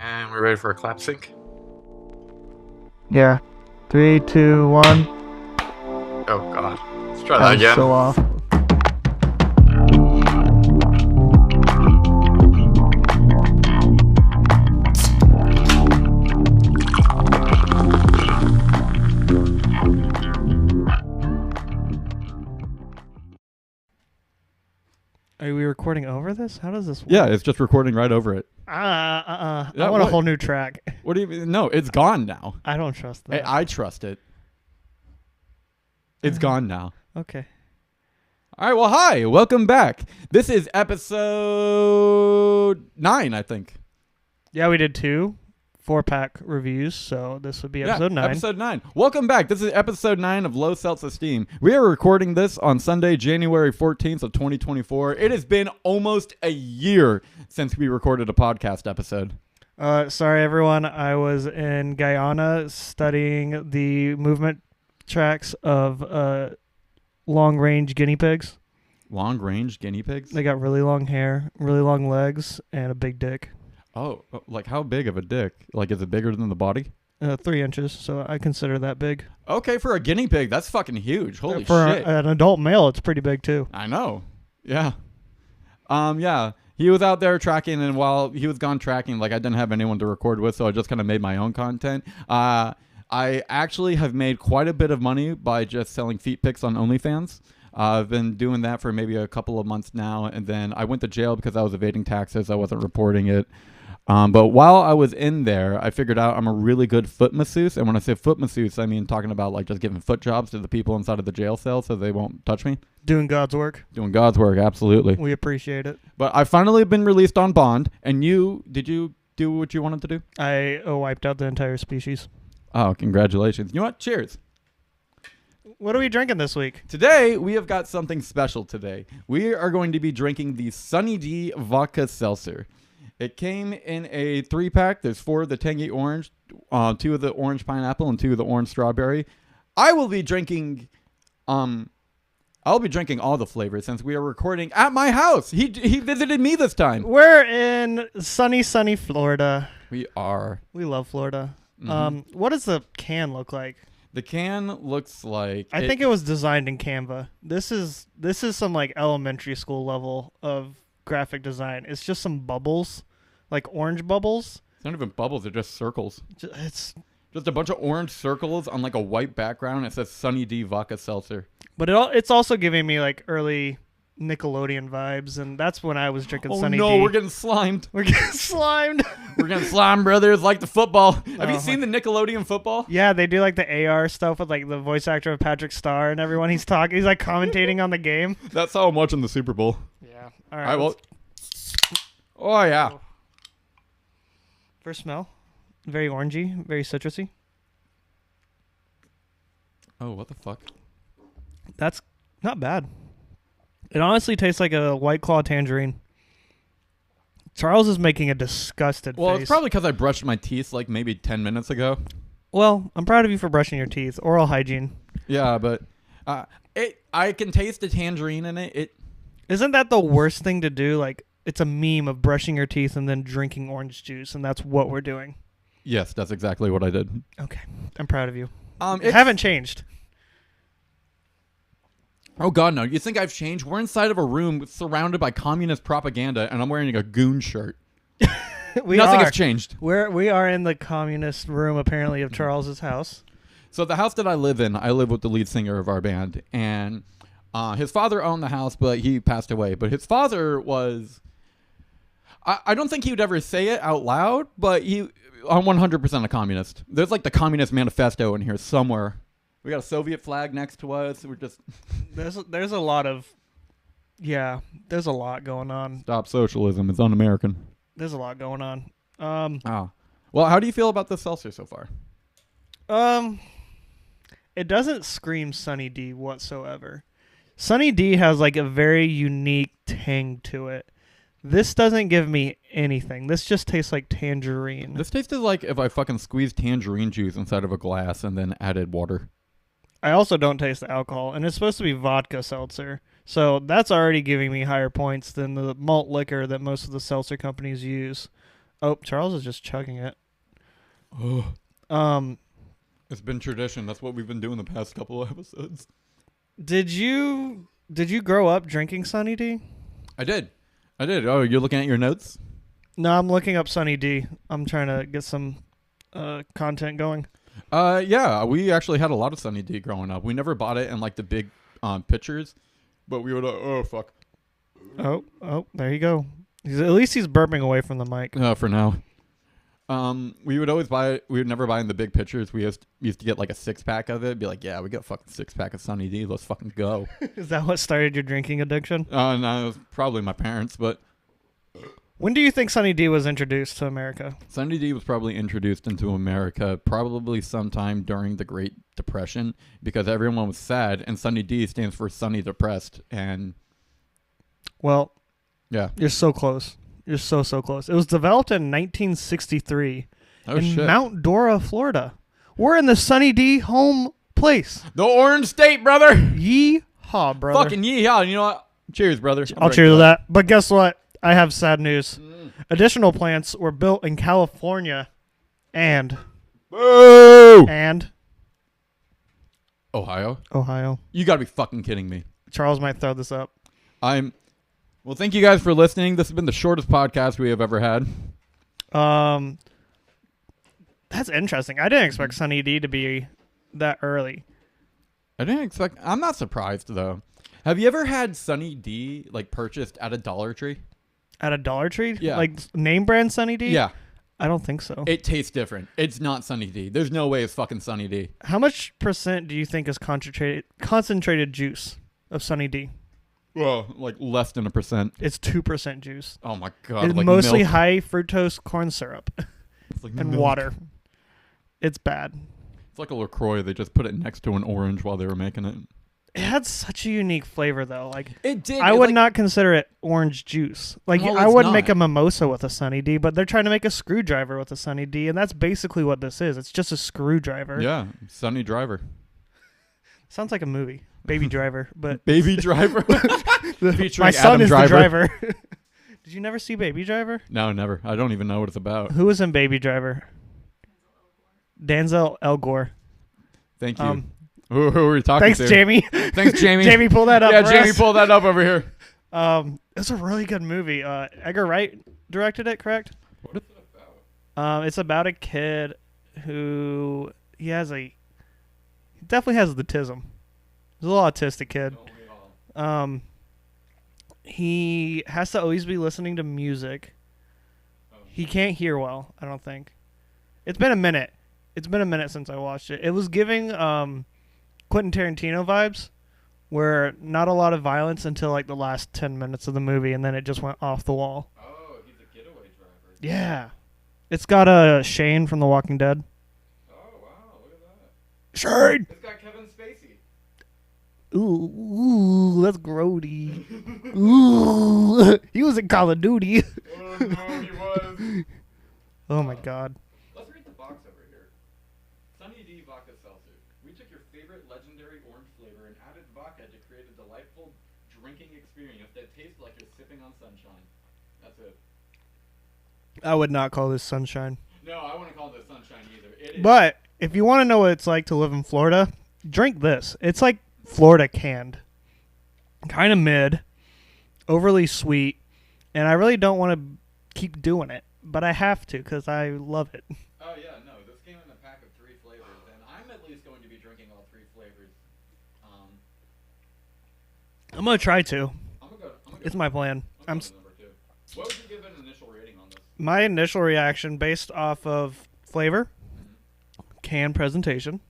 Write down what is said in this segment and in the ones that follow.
And we're ready for a clap sync. Yeah. 3, 2, 1. Oh god. Let's try that again. So off. Are we recording over this? How does this work? Yeah, it's just recording right over it. I Yeah, want a what? whole new track. What do you mean? No, it's gone now. I don't trust that. I trust it. It's gone now. Okay. All right, well, hi. Welcome back. This is episode 9, I think. Yeah, we did 2 4-pack reviews, so this would be episode 9. Episode 9. Welcome back. This is episode 9 of Low Seltz-Esteem. We are recording this on Sunday, January 14th of 2024. It has been almost a year since we recorded a podcast episode. Sorry, everyone. I was in Guyana studying the movement tracks of long-range guinea pigs. Long-range guinea pigs? They got really long hair, really long legs, and a big dick. Oh, like how big of a dick? Like, is it bigger than the body? 3 inches, so I consider that big. Okay, for a guinea pig, that's fucking huge. Holy For shit. an adult male, it's pretty big, too. I know. Yeah. Yeah. He was out there tracking, and while he was gone tracking, like, I didn't have anyone to record with, so I just kind of made my own content. I actually have made quite a bit of money by just selling feet pics on OnlyFans. I've been doing that for maybe a couple of months now, and then I went to jail because I was evading taxes. I wasn't reporting it. But while I was in there, I figured out I'm a really good foot masseuse. And when I say foot masseuse, I mean talking about like just giving foot jobs to the people inside of the jail cell so they won't touch me. Doing God's work. Doing God's work, absolutely. We appreciate it. But I finally been released on bond. And did you do what you wanted to do? I wiped out the entire species. Oh, congratulations. You know what? Cheers. What are we drinking this week? Today, we have got something special today. We are going to be drinking the Sunny D Vodka Seltzer. It came in a 3-pack. There's 4 of the tangy orange, 2 of the orange pineapple, and 2 of the orange strawberry. I will be drinking, I'll be drinking all the flavors since we are recording at my house. He visited me this time. We're in sunny Florida. We are. We love Florida. Mm-hmm. What does the can look like? The can looks like I think it was designed in Canva. This is some like elementary school level of graphic design. It's just some bubbles, like orange bubbles. It's not even bubbles, they're just circles. It's just a bunch of orange circles on like a white background. It says Sunny D Vodka Seltzer. But it's also giving me like early Nickelodeon vibes, and that's when I was drinking Sunny D. Oh no, we're getting slimed. We're getting slimed. We're getting slimed, brothers, like the football. Have you seen the Nickelodeon football? Yeah, they do like the AR stuff with like the voice actor of Patrick Starr and everyone. He's like commentating on the game. That's how I'm watching the Super Bowl. Yeah. All right. Well. Oh yeah. First smell, very orangey, very citrusy. Oh, what the fuck? That's not bad. It honestly tastes like a White Claw tangerine. Charles is making a disgusted face. Well, it's probably because I brushed my teeth like maybe 10 minutes ago. Well, I'm proud of you for brushing your teeth. Oral hygiene. Yeah, but I can taste the tangerine in it. Isn't that the worst thing to do? Like, it's a meme of brushing your teeth and then drinking orange juice, and that's what we're doing. Yes, that's exactly what I did. Okay, I'm proud of you. It haven't changed. Oh God, no! You think I've changed? We're inside of a room surrounded by communist propaganda, and I'm wearing a goon shirt. Nothing has changed. We are in the communist room, apparently, of Charles's house. So the house that I live in, I live with the lead singer of our band, and his father owned the house, but he passed away. But his father was... I don't think he would ever say it out loud, but I'm 100% a communist. There's like the Communist Manifesto in here somewhere. We got a Soviet flag next to us. We're just... There's a lot of... Yeah, there's a lot going on. Stop socialism. It's un-American. There's a lot going on. Well, how do you feel about the seltzer so far? It doesn't scream Sunny D whatsoever. Sunny D has like a very unique tang to it. This doesn't give me anything. This just tastes like tangerine. This tasted like if I fucking squeezed tangerine juice inside of a glass and then added water. I also don't taste the alcohol, and it's supposed to be vodka seltzer. So that's already giving me higher points than the malt liquor that most of the seltzer companies use. Oh, Charles is just chugging it. Oh. Um, It's been tradition. That's what we've been doing the past couple of episodes. did you grow up drinking Sunny D? I did. Oh, you're looking at your notes? No, I'm looking up Sunny D. I'm trying to get some content going. Yeah, we actually had a lot of Sunny D growing up. We never bought it in like the big pitchers, but we would. Oh fuck. Oh, there you go. At least he's burping away from the mic. For now. We would always buy. We would never buy in the big pitchers. We used to get like a 6-pack of it. Be like, yeah, we got a fucking 6-pack of Sunny D. Let's fucking go. Is that what started your drinking addiction? No, it was probably my parents, but. When do you think Sunny D was introduced to America? Sunny D was probably introduced into America probably sometime during the Great Depression because everyone was sad, and Sunny D stands for Sunny Depressed. And well, yeah, you're so close. You're so close. It was developed in 1963 in Mount Dora, Florida. We're in the Sunny D home place. The Orange State, brother. Yeehaw, brother. Fucking yeehaw. You know what? Cheers, brother. I'll cheers to that. But guess what? I have sad news. Additional plants were built in California and Boo! and Ohio. You gotta be fucking kidding me. Charles might throw this up. Well, thank you guys for listening. This has been the shortest podcast we have ever had. That's interesting. I didn't expect Sunny D to be that early. I'm not surprised though. Have you ever had Sunny D like purchased at a Dollar Tree? At a Dollar Tree? Yeah. Like name brand Sunny D? Yeah. I don't think so. It tastes different. It's not Sunny D. There's no way it's fucking Sunny D. How much percent do you think is concentrated juice of Sunny D? Well, like less than 1%. It's 2% juice. Oh my god. It's like mostly milk. high fructose corn syrup It's like and milk. water. It's bad. It's like a LaCroix. They just put it next to an orange while they were making it. It had such a unique flavor, though. Like It did. I would not consider it orange juice. Like Well, I it's wouldn't make not. a mimosa with a Sunny D, but they're trying to make a screwdriver with a Sunny D, and that's basically what this is. It's just a screwdriver. Yeah, Sunny Driver. Sounds like a movie, Baby Driver. But Baby Driver. Featuring my son Adam is Driver. the driver. Did you never see Baby Driver? No, never. I don't even know what it's about. Who was in Baby Driver? Denzel Elgore. Thank you. Who are we talking Thanks, to? Jamie. Thanks, Jamie. Jamie, pull that up. Yeah, for Jamie, us. pull that up over here. It's a really good movie. Edgar Wright directed it, correct? What is it about? It's about a kid who he definitely has the tism. He's a little autistic kid. He has to always be listening to music. He can't hear well, I don't think. It's been a minute. Since I watched it. It was giving Quentin Tarantino vibes, where not a lot of violence until like the last 10 minutes of the movie, and then it just went off the wall. Oh, he's a getaway driver. Yeah. It's got Shane from The Walking Dead. Oh, wow. Look at that. Shane! It's got Kevin Spacey. Ooh, that's grody. Ooh, he was in Call of Duty. Oh, no, he was. Oh my god. Let's read the box over here. Sunny D Vodka Seltzer. We took your favorite legendary orange flavor and added vodka to create a delightful drinking experience that tastes like you're sipping on sunshine. That's it. I would not call this sunshine. No, I wouldn't call this sunshine either. It is. But if you want to know what it's like to live in Florida, drink this. It's like Florida canned. Kind of mid, overly sweet, and I really don't want to keep doing it, but I have to because I love it. Oh, yeah, no. This came in a pack of 3 flavors, and I'm at least going to be drinking all 3 flavors. I'm going to try to. I'm gonna go It's my plan. number 2. What would you give an initial rating on this? My initial reaction based off of flavor, can presentation,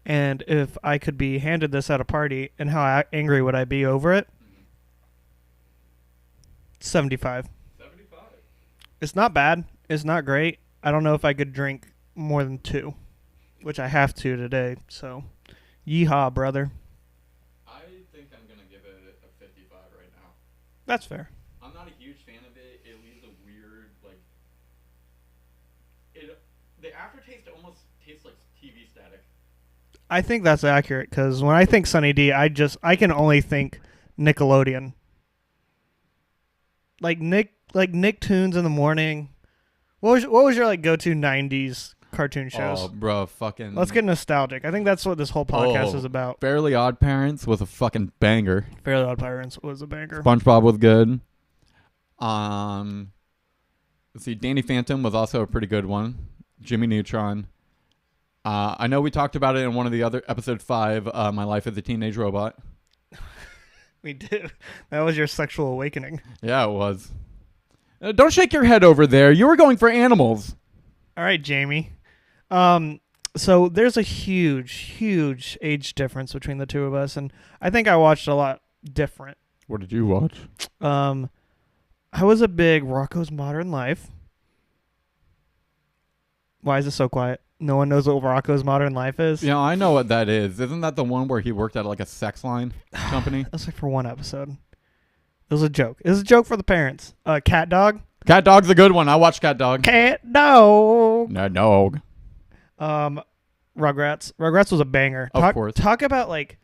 and if I could be handed this at a party and how angry would I be over it, 75. 75. It's not bad. It's not great. I don't know if I could drink more than 2, which I have to today. So, yeehaw, brother. I think I'm going to give it a 55 right now. That's fair. I'm not a huge fan of it. It leaves a weird, like... The aftertaste almost tastes like TV static. I think that's accurate because when I think Sunny D, I can only think Nickelodeon. Like Nicktoons in the morning What was your like go-to 90s cartoon shows? Oh, bro, fucking. Let's get nostalgic. I think that's what this whole podcast is about. Fairly Odd Parents was a fucking banger. Fairly Odd Parents was a banger. SpongeBob was good. Let's see, Danny Phantom was also a pretty good one. Jimmy Neutron. I know we talked about it in one of the other episode 5. My Life as a Teenage Robot. We did. That was your sexual awakening. Yeah, it was. Don't shake your head over there. You were going for animals. All right, Jamie. So there's a huge age difference between the two of us, and I think I watched a lot different. What did you watch? I was a big Rocko's Modern Life. Why is it so quiet? No one knows what Rocko's Modern Life is? Yeah, I know what that is. Isn't that the one where he worked at like a sex line company? That's like for one episode. It was a joke. It was a joke for the parents. Cat Dog. Cat Dog's a good one. I watched Cat Dog. Cat Dog. No, dog. Rugrats. Rugrats was a banger. Of course. Talk about like...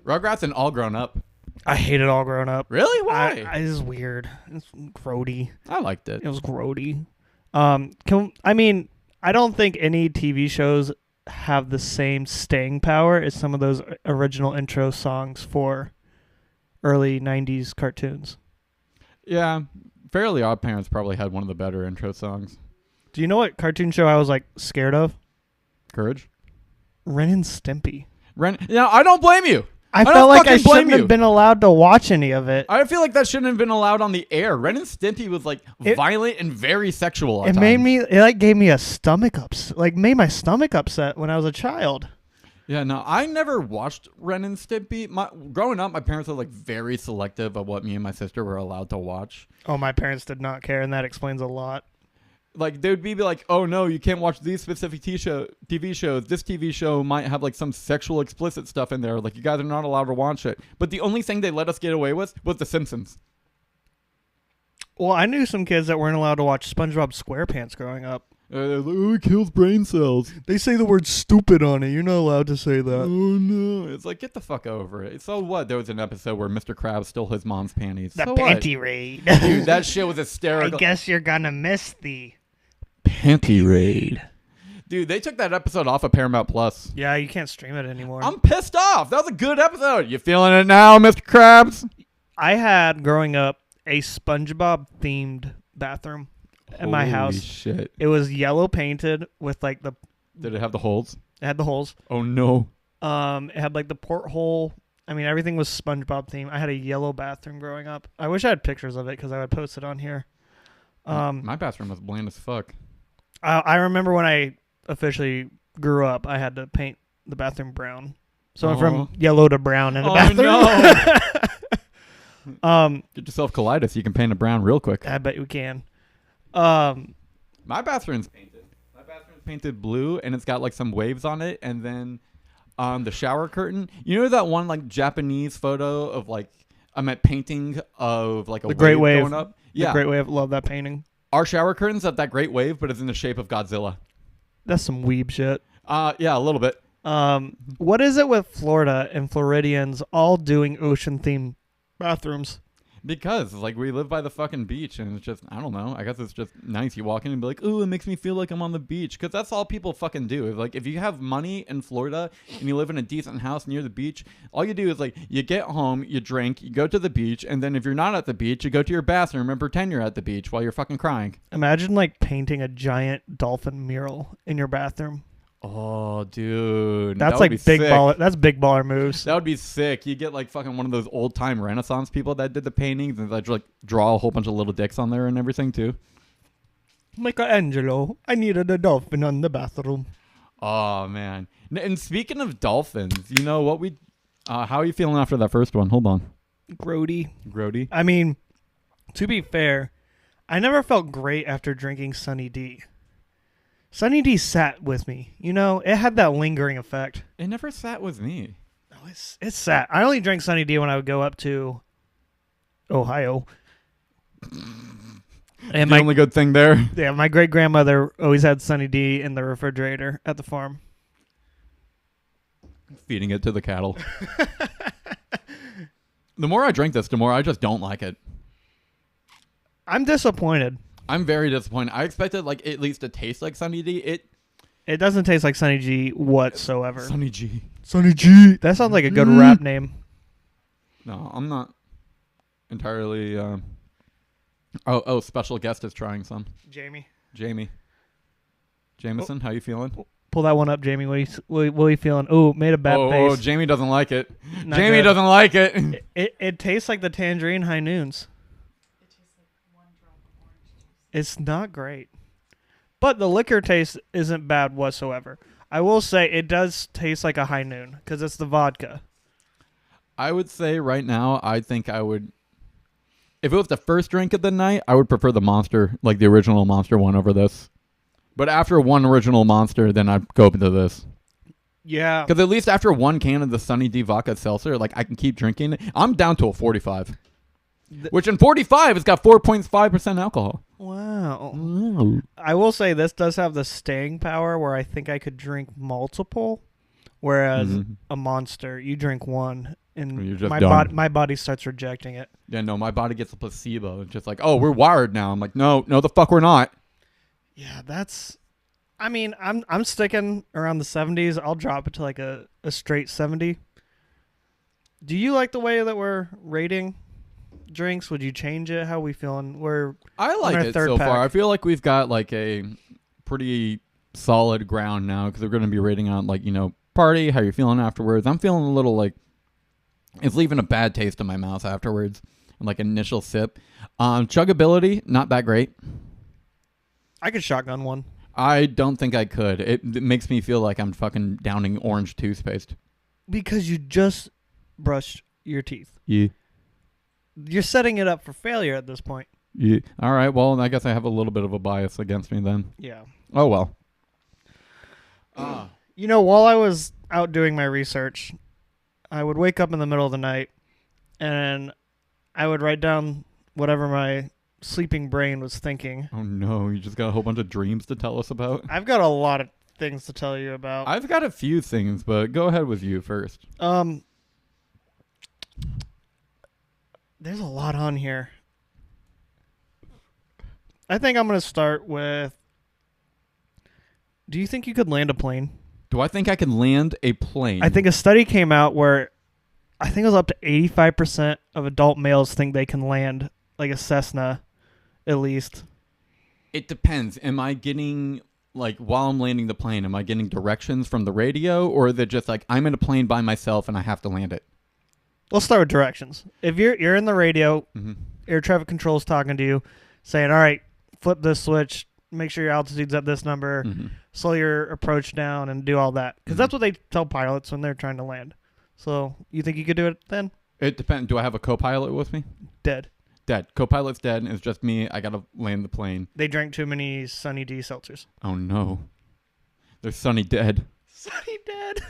Rugrats and All Grown Up. I hated All Grown Up. Really? Why? It was weird. It's grody. I liked it. It was grody. I don't think any TV shows have the same staying power as some of those original intro songs for early 90s cartoons. Yeah. Fairly Odd Parents probably had one of the better intro songs. Do you know what cartoon show I was like scared of? Courage? Ren and Stimpy. Yeah, I don't blame you. I felt like I shouldn't have been allowed to watch any of it. I feel like that shouldn't have been allowed on the air. Ren and Stimpy was like violent and very sexual. It gave me a stomach upset. Like made my stomach upset when I was a child. Yeah, no, I never watched Ren and Stimpy. Growing up, my parents were like very selective of what me and my sister were allowed to watch. Oh, my parents did not care, and that explains a lot. Like they would be like, "Oh no, you can't watch these specific TV shows. This TV show might have like some sexual explicit stuff in there. Like you guys are not allowed to watch it." But the only thing they let us get away with was The Simpsons. Well, I knew some kids that weren't allowed to watch SpongeBob SquarePants growing up. It kills brain cells. They say the word stupid on it. You're not allowed to say that. Oh no! It's like, get the fuck over it. So what? There was an episode where Mr. Krabs stole his mom's panties. The so panty raid. Dude, that shit was hysterical. I guess you're gonna miss the panty raid. Dude, they took that episode off of Paramount Plus. Yeah, you can't stream it anymore. I'm pissed off. That was a good episode. You feeling it now, Mr. Krabs? I had, growing up, a SpongeBob-themed bathroom at my house. Holy shit. It was yellow painted with like the... Did it have the holes? It had the holes. Oh, no. It had like the porthole. I mean, everything was SpongeBob themed. I had a yellow bathroom growing up. I wish I had pictures of it because I would post it on here. My bathroom was bland as fuck. I remember when I officially grew up, I had to paint the bathroom brown. So I went from yellow to brown in the bathroom. No. Get yourself colitis. You can paint it brown real quick. I bet we can. My bathroom's painted. My bathroom's painted blue, and it's got like some waves on it. And then the shower curtain. You know that one like Japanese photo of like painting of like a Great Wave going up? Yeah, the Great Wave. Love that painting. Our shower curtain's at that Great Wave, but it's in the shape of Godzilla. That's some weeb shit. Yeah, a little bit. What is it with Florida and Floridians all doing ocean-themed bathrooms? Because like we live by the fucking beach, and it's just, I don't know, I guess it's just nice. You walk in and be like, ooh, it makes me feel like I'm on the beach, because that's all people fucking do. Like if you have money in Florida and you live in a decent house near the beach, all you do is like you get home, you drink, you go to the beach, and then if you're not at the beach, you go to your bathroom and pretend you're at the beach while you're fucking crying. Imagine like painting a giant dolphin mural in your bathroom. Oh, dude. That's like big baller. That's big baller moves. That would be sick. You get like fucking one of those old time Renaissance people that did the paintings and that like draw a whole bunch of little dicks on there and everything too. Michelangelo, I needed a dolphin on the bathroom. Oh man. And speaking of dolphins, you know what how are you feeling after that first one? Hold on. Grody. I mean, to be fair, I never felt great after drinking Sunny D. Sunny D sat with me. You know, it had that lingering effect. It never sat with me. No, it sat. I only drank Sunny D when I would go up to Ohio. And the only good thing there. Yeah, my great-grandmother always had Sunny D in the refrigerator at the farm. Feeding it to the cattle. The more I drink this, the more I just don't like it. I'm disappointed. I'm very disappointed. I expected like at least to taste like Sunny D. It doesn't taste like Sunny G whatsoever. Sunny G. Sunny G. That sounds like a good rap name. No, I'm not entirely. Special guest is trying some. Jamie. Jameson, how you feeling? Pull that one up, Jamie. What are you feeling? Oh, made a bad face. Oh, Jamie doesn't like it. Not Jamie good. doesn't like it. It tastes like the tangerine high noons. It tastes like 1 drop of orange juice. It's not great. But the liquor taste isn't bad whatsoever. I will say it does taste like a high noon because it's the vodka. I would say right now, I think I would. If it was the first drink of the night, I would prefer the Monster, like the original Monster one, over this. But after one original Monster, then I'd go into this. Yeah. Because at least after one can of the Sunny D vodka seltzer, like I can keep drinking it. I'm down to a 45. Which in 45, it's got 4.5% alcohol. Wow. Ooh. I will say this does have the staying power where I think I could drink multiple, whereas a Monster, you drink one and You're just done. my body starts rejecting it. Yeah, no, my body gets a placebo. It's just like, oh, we're wired now. I'm like, no, the fuck we're not. Yeah, that's. I mean, I'm sticking around the 70s. I'll drop it to like a straight 70. Do you like the way that we're rating drinks? Would you change it? How are we feeling? I like it so far. I feel like we've got like a pretty solid ground now because we're going to be rating on like, party, how you're feeling afterwards. I'm feeling a little like it's leaving a bad taste in my mouth afterwards. Like initial sip. Chuggability, not that great. I could shotgun one. I don't think I could. It makes me feel like I'm fucking downing orange toothpaste. Because you just brushed your teeth. Yeah. You're setting it up for failure at this point. Yeah. All right. Well, I guess I have a little bit of a bias against me then. Yeah. Oh, well. While I was out doing my research, I would wake up in the middle of the night and I would write down whatever my sleeping brain was thinking. Oh, no. You just got a whole bunch of dreams to tell us about? I've got a lot of things to tell you about. I've got a few things, but go ahead with you first. There's a lot on here. I think I'm going to start with, do you think you could land a plane? Do I think I can land a plane? I think a study came out where I think it was up to 85% of adult males think they can land like a Cessna, at least. It depends. Am I getting, like, while I'm landing the plane, am I getting directions from the radio? Or is it just like, I'm in a plane by myself and I have to land it? Let's start with directions. If you're in the radio, air traffic control is talking to you, saying, all right, flip this switch, make sure your altitude's at this number, slow your approach down, and do all that. Because that's what they tell pilots when they're trying to land. So you think you could do it then? It depends. Do I have a co-pilot with me? Dead. Co-pilot's dead, and it's just me. I got to land the plane. They drank too many Sunny D seltzers. Oh, no. They're Sunny dead. Sunny dead.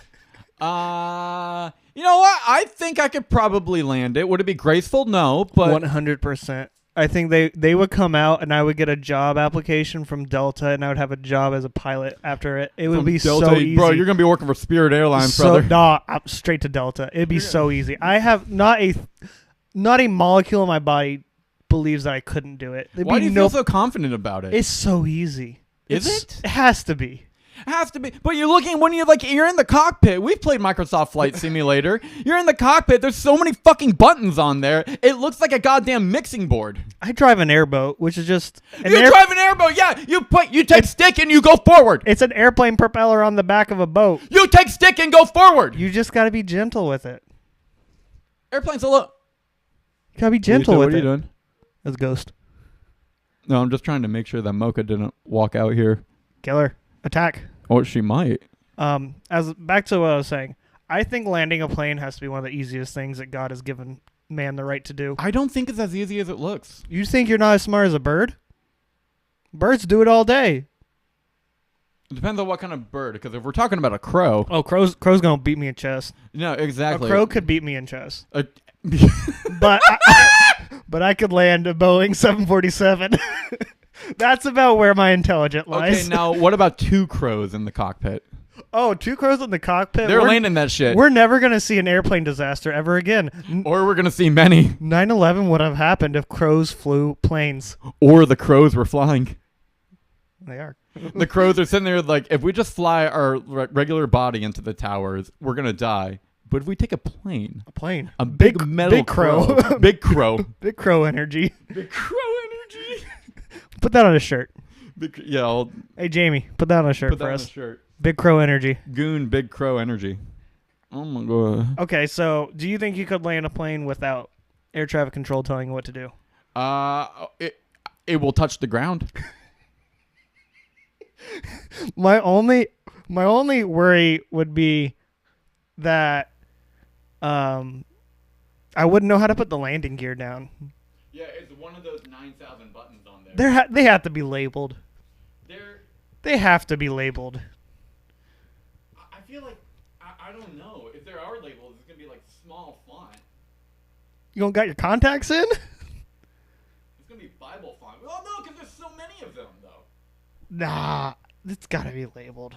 You know what? I think I could probably land it. Would it be graceful? No, but 100%. I think they would come out and I would get a job application from Delta and I would have a job as a pilot after it. It would be Delta, so easy. Bro, you're going to be working for Spirit Airlines, brother. No, straight to Delta. It'd be so easy. I have not a molecule in my body believes that I couldn't do it. Why do you feel so confident about it? It's so easy. Is it? It has to be. Has to be. But you're looking when you're in the cockpit. We've played Microsoft Flight Simulator. You're in the cockpit. There's so many fucking buttons on there. It looks like a goddamn mixing board. I drive an airboat, which is just You drive an airboat. Yeah, you take stick and you go forward. It's an airplane propeller on the back of a boat. You take stick and go forward. You just got to be gentle with it. Airplane's a little. You got to be gentle with it. What are you doing? That's Ghost. No, I'm just trying to make sure that Mocha didn't walk out here. Killer. Attack. Or she might. As back to what I was saying, I think landing a plane has to be one of the easiest things that God has given man the right to do. I don't think it's as easy as it looks. You think you're not as smart as a bird? Birds do it all day. It depends on what kind of bird, because if we're talking about a crow... Oh, crow's gonna beat me in chess. No, exactly. A crow could beat me in chess. But I could land a Boeing 747. That's about where my intelligence lies. Okay, now what about two crows in the cockpit? Oh, 2 crows in the cockpit. They're landing that shit. We're never gonna see an airplane disaster ever again. Or we're gonna see many. 9/11 would have happened if crows flew planes. Or the crows were flying. They are. The crows are sitting there like, if we just fly our regular body into the towers, we're gonna die. But if we take a plane, A big metal crow. big crow, Big crow energy. big crow energy. Put that on a shirt. Yeah, I'll Hey Jamie, put that on a shirt put that for on us. a shirt. Big crow energy. Goon, big crow energy. Oh my god. Okay, so do you think you could land a plane without air traffic control telling you what to do? It will touch the ground. My only worry would be that I wouldn't know how to put the landing gear down. Yeah, it's one of those 9,000 buttons on there. They have to be labeled. They're. They have to be labeled. I feel like I don't know if there are labels. It's gonna be like small font. You don't got your contacts in? It's gonna be Bible font. Well, no, because there's so many of them though. Nah, it's got to be labeled.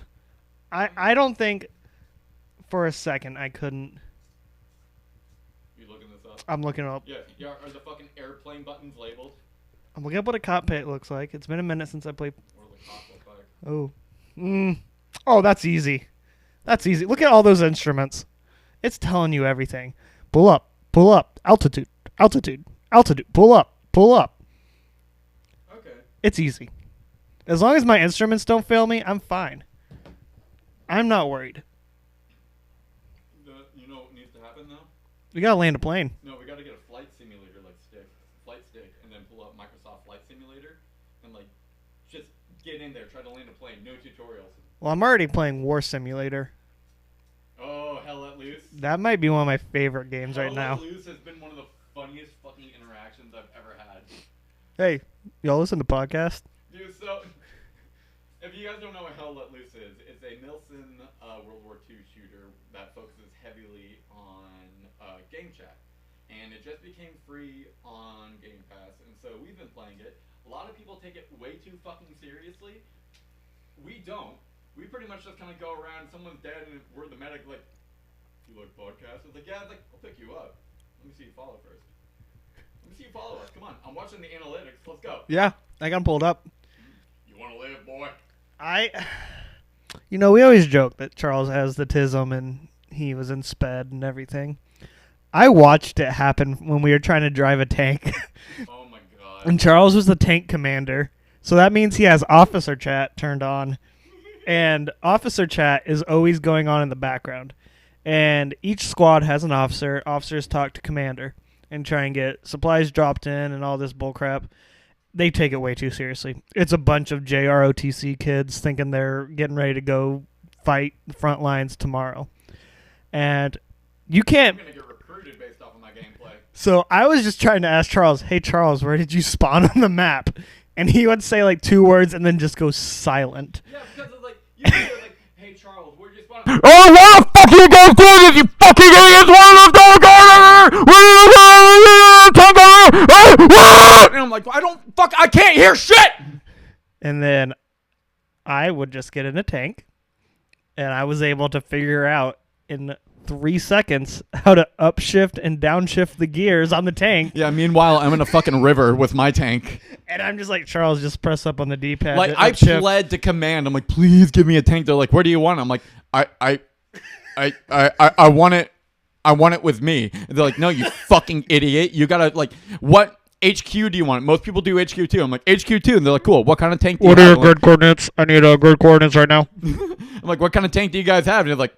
I don't think for a second I couldn't. You looking this up? I'm looking up. Yeah. Are the fucking airplane buttons labeled? I'm looking up what a cockpit looks like. It's been a minute since I played. Or the cock look like? Oh. Oh, that's easy. That's easy. Look at all those instruments. It's telling you everything. Pull up, altitude, pull up. Okay. It's easy. As long as my instruments don't fail me, I'm fine. I'm not worried. You know what needs to happen though? We gotta land a plane. No, we gotta get a flight simulator flight stick, and then pull up Microsoft Flight Simulator, and like just get in there, try to land a plane, no tutorials. Well, I'm already playing War Simulator. Oh, Hell Let Loose. That might be one of my favorite games right now. Hell Let Loose has been one of the funniest fucking interactions I've ever had. Hey, y'all listen to podcasts? Dude, so if you guys don't know what Hell Let Loose is, it's a Nielsen World War II shooter that focuses heavily on game chat. And it just became free on Game Pass, and so we've been playing it. A lot of people take it way too fucking seriously. We don't. We pretty much just kind of go around, someone's dead, and we're the medic, like, you like podcasts? It's like, yeah, it's like, I'll pick you up. Let me see you follow first. Let me see you follow us. Come on, I'm watching the analytics. Let's go. Yeah, I got them pulled up. You want to live, boy? We always joke that Charles has the tism and he was in sped and everything. I watched it happen when we were trying to drive a tank. Oh my god. And Charles was the tank commander. So that means he has officer chat turned on. And officer chat is always going on in the background. And each squad has an officer. Officers talk to commander and try and get supplies dropped in and all this bullcrap. They take it way too seriously. It's a bunch of JROTC kids thinking they're getting ready to go fight the front lines tomorrow. And you can't... I'm going to get recruited based off of my gameplay. So I was just trying to ask Charles, hey, Charles, where did you spawn on the map? And he would say like 2 words and then just go silent. Yeah, because it's like, you can go like, hey Charles, where'd you spawn? Oh, what the fuck you guys doing? If you fucking idiots, what the fuck? And I'm like, I can't hear shit! And then I would just get in a tank, and I was able to figure out in 3 seconds how to upshift and downshift the gears on the tank. Yeah, meanwhile, I'm in a fucking river with my tank. And I'm just like, Charles, just press up on the D-pad. Like, to I upshift. pled to command. I'm like, please give me a tank. They're like, where do you want it? I'm like, I want it. I want it with me. And they're like, no, you fucking idiot. You gotta, like, what HQ do you want? Most people do HQ2. I'm like, HQ2. And they're like, cool. What kind of tank do you have? What are your grid coordinates? I need grid coordinates right now. I'm like, what kind of tank do you guys have? And they're like,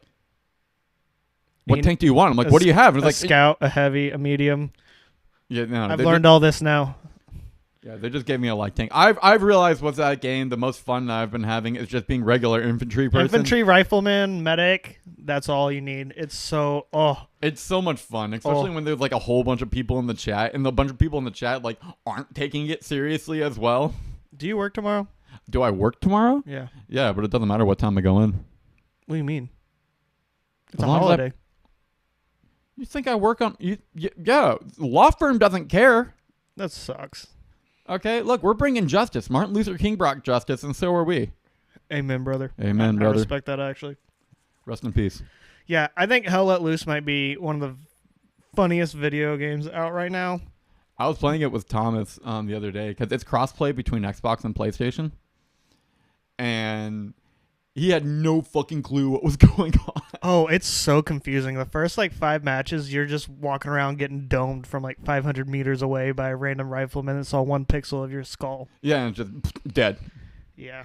what tank do you want? I'm like, what do you have? And A it's like, scout, a heavy, a medium. yeah, no, I've learned all this now. Yeah, they just gave me a light tank. I've realized with that game, the most fun I've been having is just being regular infantry person. Infantry, rifleman, medic. That's all you need. It's so It's so much fun, especially when there's like a whole bunch of people in the chat, and the bunch of people in the chat like aren't taking it seriously as well. Do you work tomorrow? Do I work tomorrow? Yeah. Yeah, but it doesn't matter what time I go in. What do you mean? It's As a long as holiday. You think I work on? Yeah, law firm doesn't care. That sucks. Okay, look, we're bringing justice. Martin Luther King brought justice, and so are we. Amen, brother. Amen, I brother. respect that, actually. Rest in peace. Yeah, I think Hell Let Loose might be one of the funniest video games out right now. I was playing it with Thomas the other day because it's crossplay between Xbox and PlayStation, and he had no fucking clue what was going on. Oh, it's so confusing. The first 5 matches, you're just walking around getting domed from 500 meters away by a random rifleman that saw 1 pixel of your skull. Yeah, and just dead. Yeah.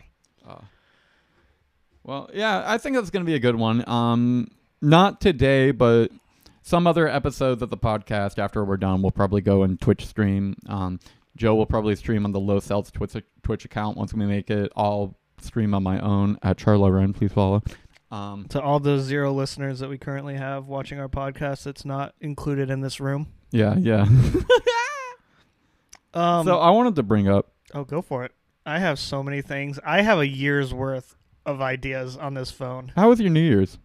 Well, yeah, I think that's going to be a good one. Not today, but some other episodes of the podcast after we're done, we'll probably go and Twitch stream. Joe will probably stream on the Low Seltz Twitch account once we make it. I'll stream on my own at Charloren. Please follow. To all those 0 listeners that we currently have watching our podcast, it's not included in this room. Yeah. So I wanted to bring up. Oh, go for it. I have so many things. I have a year's worth of ideas on this phone. How was your New Year's?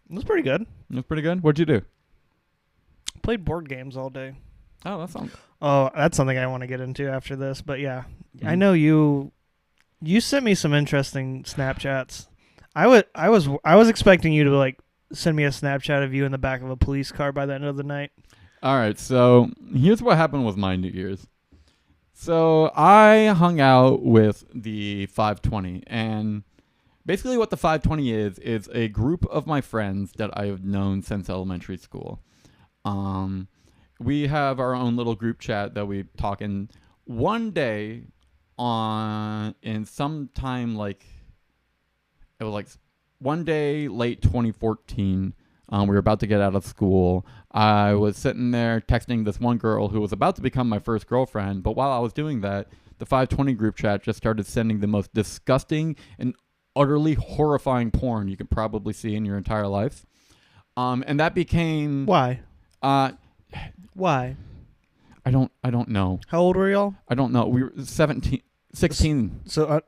It was pretty good. It was pretty good. What'd you do? Played board games all day. Oh, that sounds. Oh, that's something I want to get into after this. But yeah, I Mhm. know you sent me some interesting Snapchats. I was expecting you to send me a Snapchat of you in the back of a police car by the end of the night. All right, so here's what happened with my New Year's. So I hung out with the 520, and basically what the 520 is a group of my friends that I have known since elementary school. We have our own little group chat that we talk in. One day in sometime it was one day late 2014. We were about to get out of school. I was sitting there texting this one girl who was about to become my first girlfriend. But while I was doing that, the 520 group chat just started sending the most disgusting and utterly horrifying porn you could probably see in your entire life. And that became... Why? I Why? don't know. How old were y'all? I don't know. We were 16. So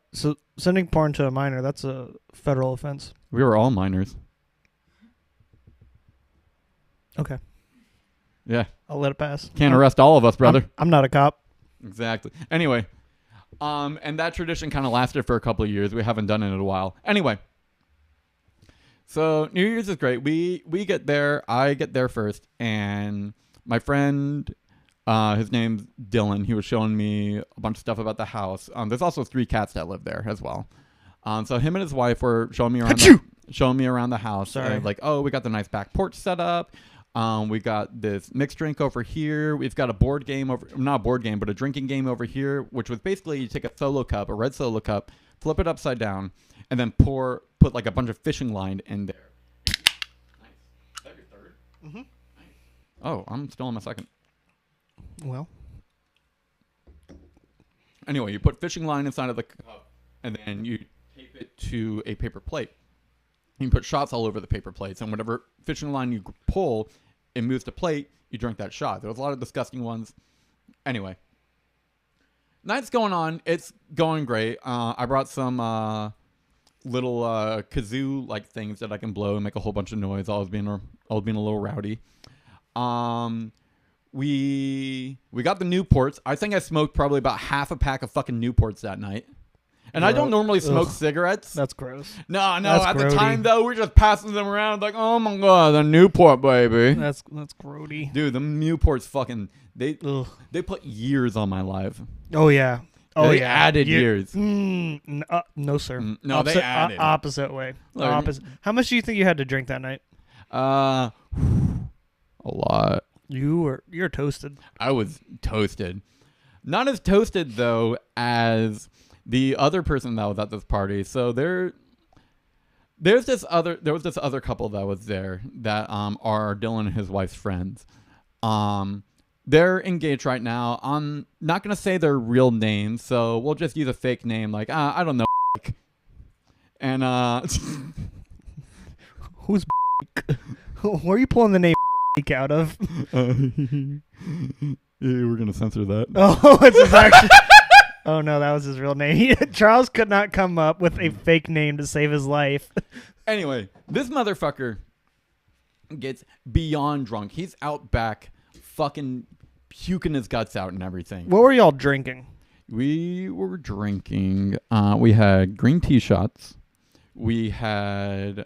sending porn to a minor, that's a federal offense. We were all minors. Okay. Yeah. I'll let it pass. Can't arrest all of us, brother. I'm not a cop. Exactly. Anyway, and that tradition kind of lasted for a couple of years. We haven't done it in a while. Anyway, so New Year's is great. We get there. I get there first, and my friend, his name's Dylan. He was showing me a bunch of stuff about the house. There's also 3 cats that live there as well. So him and his wife were showing me around the house. Sorry. We got the nice back porch set up. We got this mixed drink over here. We've got a board game not a board game, but a drinking game over here, which was basically you take a solo cup, a red solo cup, flip it upside down, and then put a bunch of fishing line in there. Nice. Is that your third? Mm-hmm. Nice. Oh, I'm still on my second. Well. Anyway, you put fishing line inside of the cup, and then you tape it to a paper plate. You can put shots all over the paper plates, and whatever fishing line you pull, it moves to plate, you drink that shot. There was a lot of disgusting ones. Anyway. Night's going on. It's going great. I brought some little kazoo-like things that I can blow and make a whole bunch of noise. I was being a little rowdy. We got the Newports. I think I smoked probably about half a pack of fucking Newports that night. And I don't normally smoke cigarettes. That's gross. No. That's At grody. the time, though, we're just passing them around like, oh my god, the Newport, baby. That's grody. Dude, the Newports fucking they Ugh. put years on my life. Oh yeah. Oh They yeah. added years. No sir. No, opposite, they added. opposite way. Like- Opposite. How much do you think you had to drink that night? A lot. You're toasted. I was toasted. Not as toasted though as the other person that was at this party. So there was this other couple that was there that are Dylan and his wife's friends. They're engaged right now. I'm not gonna say their real names, so we'll just use a fake name like I don't know. And Who's where are you pulling the name out of? Yeah, we're gonna censor that. Oh, it's his actual. Oh no, that was his real name. Charles could not come up with a fake name to save his life. Anyway, this motherfucker gets beyond drunk. He's out back, fucking puking his guts out and everything. What were y'all drinking? We were drinking. We had green tea shots. We had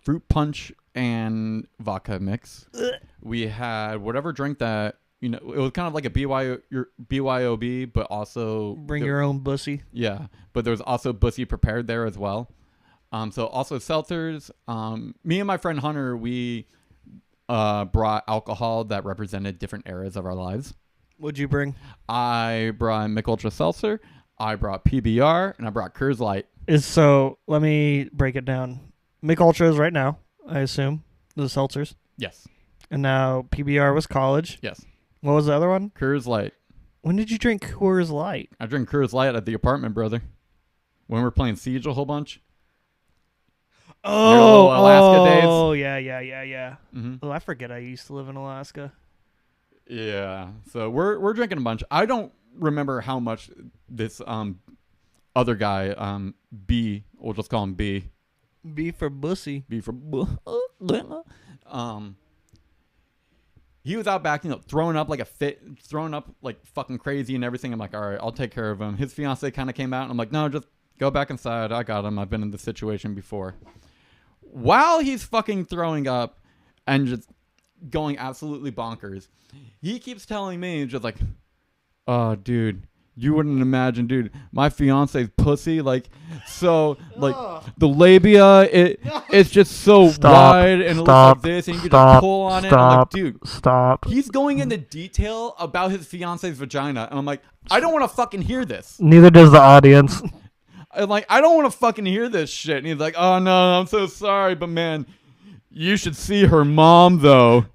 fruit punch and vodka mix. We had whatever drink that, it was kind of like a BYOB, but also Bring your own bussy. Yeah, but there was also bussy prepared there as well. So also seltzers. Me and my friend Hunter, we brought alcohol that represented different eras of our lives. What'd you bring? I brought Mick Ultra Seltzer, I brought PBR, and I brought Coors Light. So let me break it down. Mick Ultra is right now, I assume, the seltzers. Yes. And now PBR was college. Yes. What was the other one? Coors Light. When did you drink Coors Light? I drink Coors Light at the apartment, brother. When we're playing Siege a whole bunch. Oh, Alaska days. Oh, yeah. Mm-hmm. Oh, I forget I used to live in Alaska. Yeah. So we're drinking a bunch. I don't remember how much this other guy, B, we'll just call him B. B for bussy. B for he was out back, throwing up like a fit, throwing up like fucking crazy and everything. I'm like, all right, I'll take care of him. His fiance kind of came out, and I'm like, no, just go back inside. I got him. I've been in this situation before. While he's fucking throwing up and just going absolutely bonkers, he keeps telling me, just like, oh, dude, you wouldn't imagine, dude, my fiance's pussy, like, so, like, the labia, it's just so wide, and it looks like this, and you can just pull on it. I'm like, dude, he's going into detail about his fiance's vagina, and I'm like, I don't want to fucking hear this. Neither does the audience. I'm like, I don't want to fucking hear this shit. And he's like, oh, no, I'm so sorry, but, man, you should see her mom, though.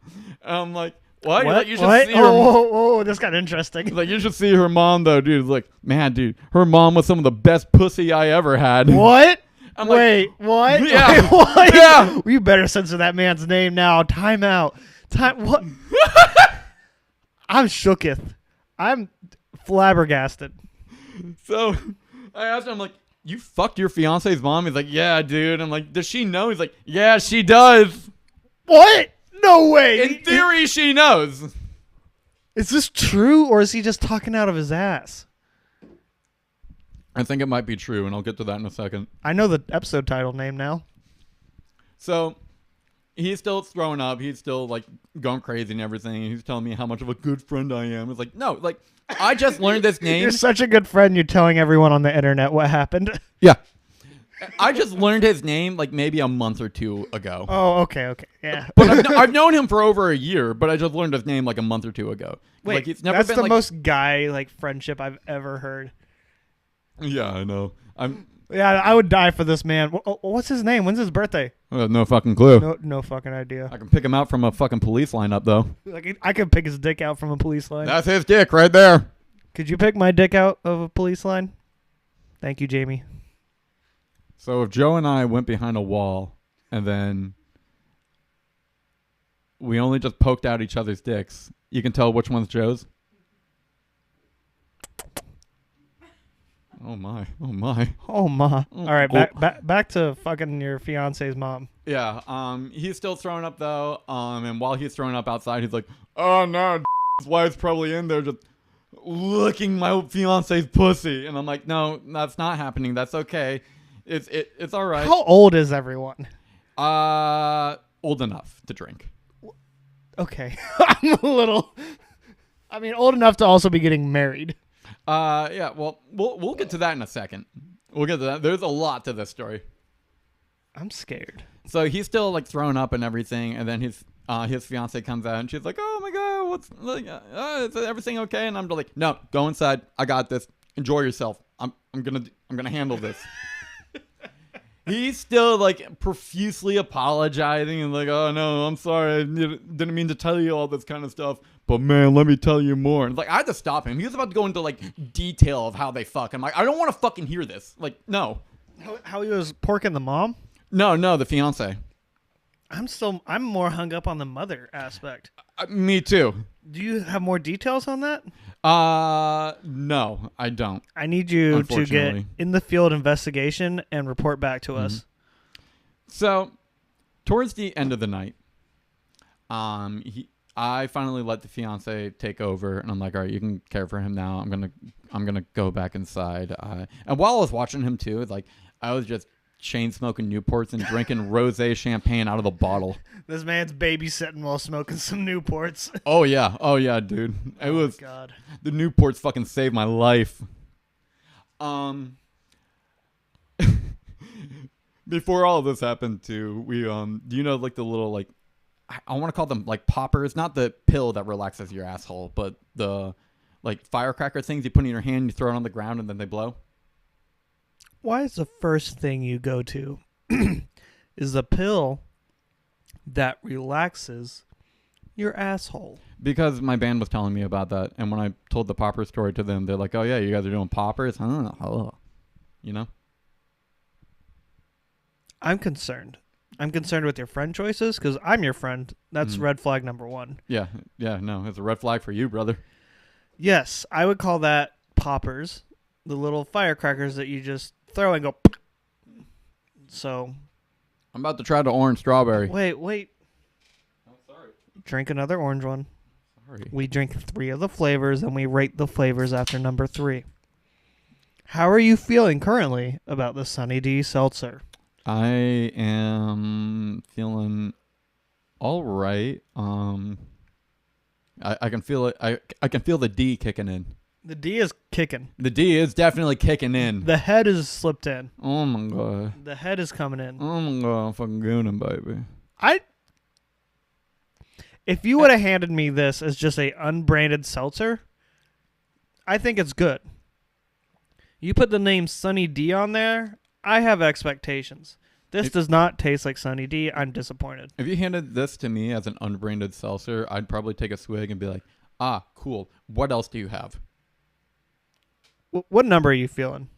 And I'm like, what? He's like, you should see her Oh, this got interesting. He's like, you should see her mom, though, dude. He's like, man, dude, her mom was some of the best pussy I ever had. What? I'm Wait, like, what? Yeah. Wait, what? Yeah. You better censor that man's name now. Time out. What? I'm shooketh. I'm flabbergasted. So I asked him, I'm like, you fucked your fiance's mom? He's like, yeah, dude. I'm like, does she know? He's like, yeah, she does. What? No way. In theory, she knows. Is this true, or is he just talking out of his ass? I think it might be true, and I'll get to that in a second. I know the episode title name now. So he's still throwing up. He's still, like, going crazy and everything. He's telling me how much of a good friend I am. It's like, no, like, I just learned this name. You're such a good friend. You're telling everyone on the internet what happened. Yeah. I just learned his name, like, maybe a month or two ago. Oh, okay, yeah. But I've known him for over a year, but I just learned his name, like, a month or two ago. Wait, like, it's never that's been, the like, most guy, like, friendship I've ever heard. Yeah, I know. Yeah, I would die for this man. What's his name? When's his birthday? I have no fucking clue. No fucking idea. I can pick him out from a fucking police lineup, though. Like, I could pick his dick out from a police line. That's his dick right there. Could you pick my dick out of a police line? Thank you, Jamie. So if Joe and I went behind a wall and then we only just poked out each other's dicks, you can tell which one's Joe's? Oh my. All right, back to fucking your fiance's mom. Yeah, he's still throwing up though, and while he's throwing up outside, he's like, oh no, his wife's probably in there just licking my fiance's pussy. And I'm like, no, that's not happening. That's okay. It's all right. How old is everyone? Old enough to drink. Okay. I'm a little... I mean, old enough to also be getting married. Yeah, well, we'll get to that in a second. We'll get to that. There's a lot to this story. I'm scared. So he's still, like, throwing up and everything, and then his fiance comes out, and she's like, oh, my God, what's... is everything okay? And I'm just like, no, go inside. I got this. Enjoy yourself. I'm gonna handle this. He's still, like, profusely apologizing and like, oh, no, I'm sorry. I didn't mean to tell you all this kind of stuff. But, man, let me tell you more. And, like, I had to stop him. He was about to go into, like, detail of how they fuck. I'm like, I don't want to fucking hear this. Like, no. How he was porking the mom? No, the fiance. I'm more hung up on the mother aspect. Me too. Do you have more details on that? No, I don't. I need you to get in the field investigation and report back to us. So, towards the end of the night, I finally let the fiance take over, and I'm like, all right, you can care for him now. I'm gonna go back inside. And while I was watching him too, like, I was just chain smoking Newports and drinking rosé champagne out of the bottle. This man's babysitting while smoking some Newports. Oh yeah, dude. It was God. the Newports fucking saved my life. Before all of this happened too, we do you know like the little like I want to call them like poppers, not the pill that relaxes your asshole, but the like firecracker things you put in your hand, you throw it on the ground and then they blow. Why is the first thing you go to is a pill that relaxes your asshole? Because my band was telling me about that, and when I told the popper story to them, they're like, "Oh yeah, you guys are doing poppers, huh?" You know. I'm concerned. I'm concerned with your friend choices because I'm your friend. That's red flag number 1. Yeah, no, it's a red flag for you, brother. Yes, I would call that poppers, the little firecrackers that you just throw and go. So, I'm about to try the orange strawberry. wait. Oh, sorry. Drink another orange one. Sorry. We drink 3 of the flavors and we rate the flavors after number 3. How are you feeling currently about the Sunny D seltzer? I am feeling all right. I can feel it. I can feel the D kicking in. The D is kicking. The D is definitely kicking in. The head is slipped in. Oh my god. The head is coming in. Oh my god, I'm fucking gooning, baby. If you would have handed me this as just a unbranded seltzer, I think it's good. You put the name Sunny D on there, I have expectations. This does not taste like Sunny D. I'm disappointed. If you handed this to me as an unbranded seltzer, I'd probably take a swig and be like, "Ah, cool. What else do you have?" What number are you feeling?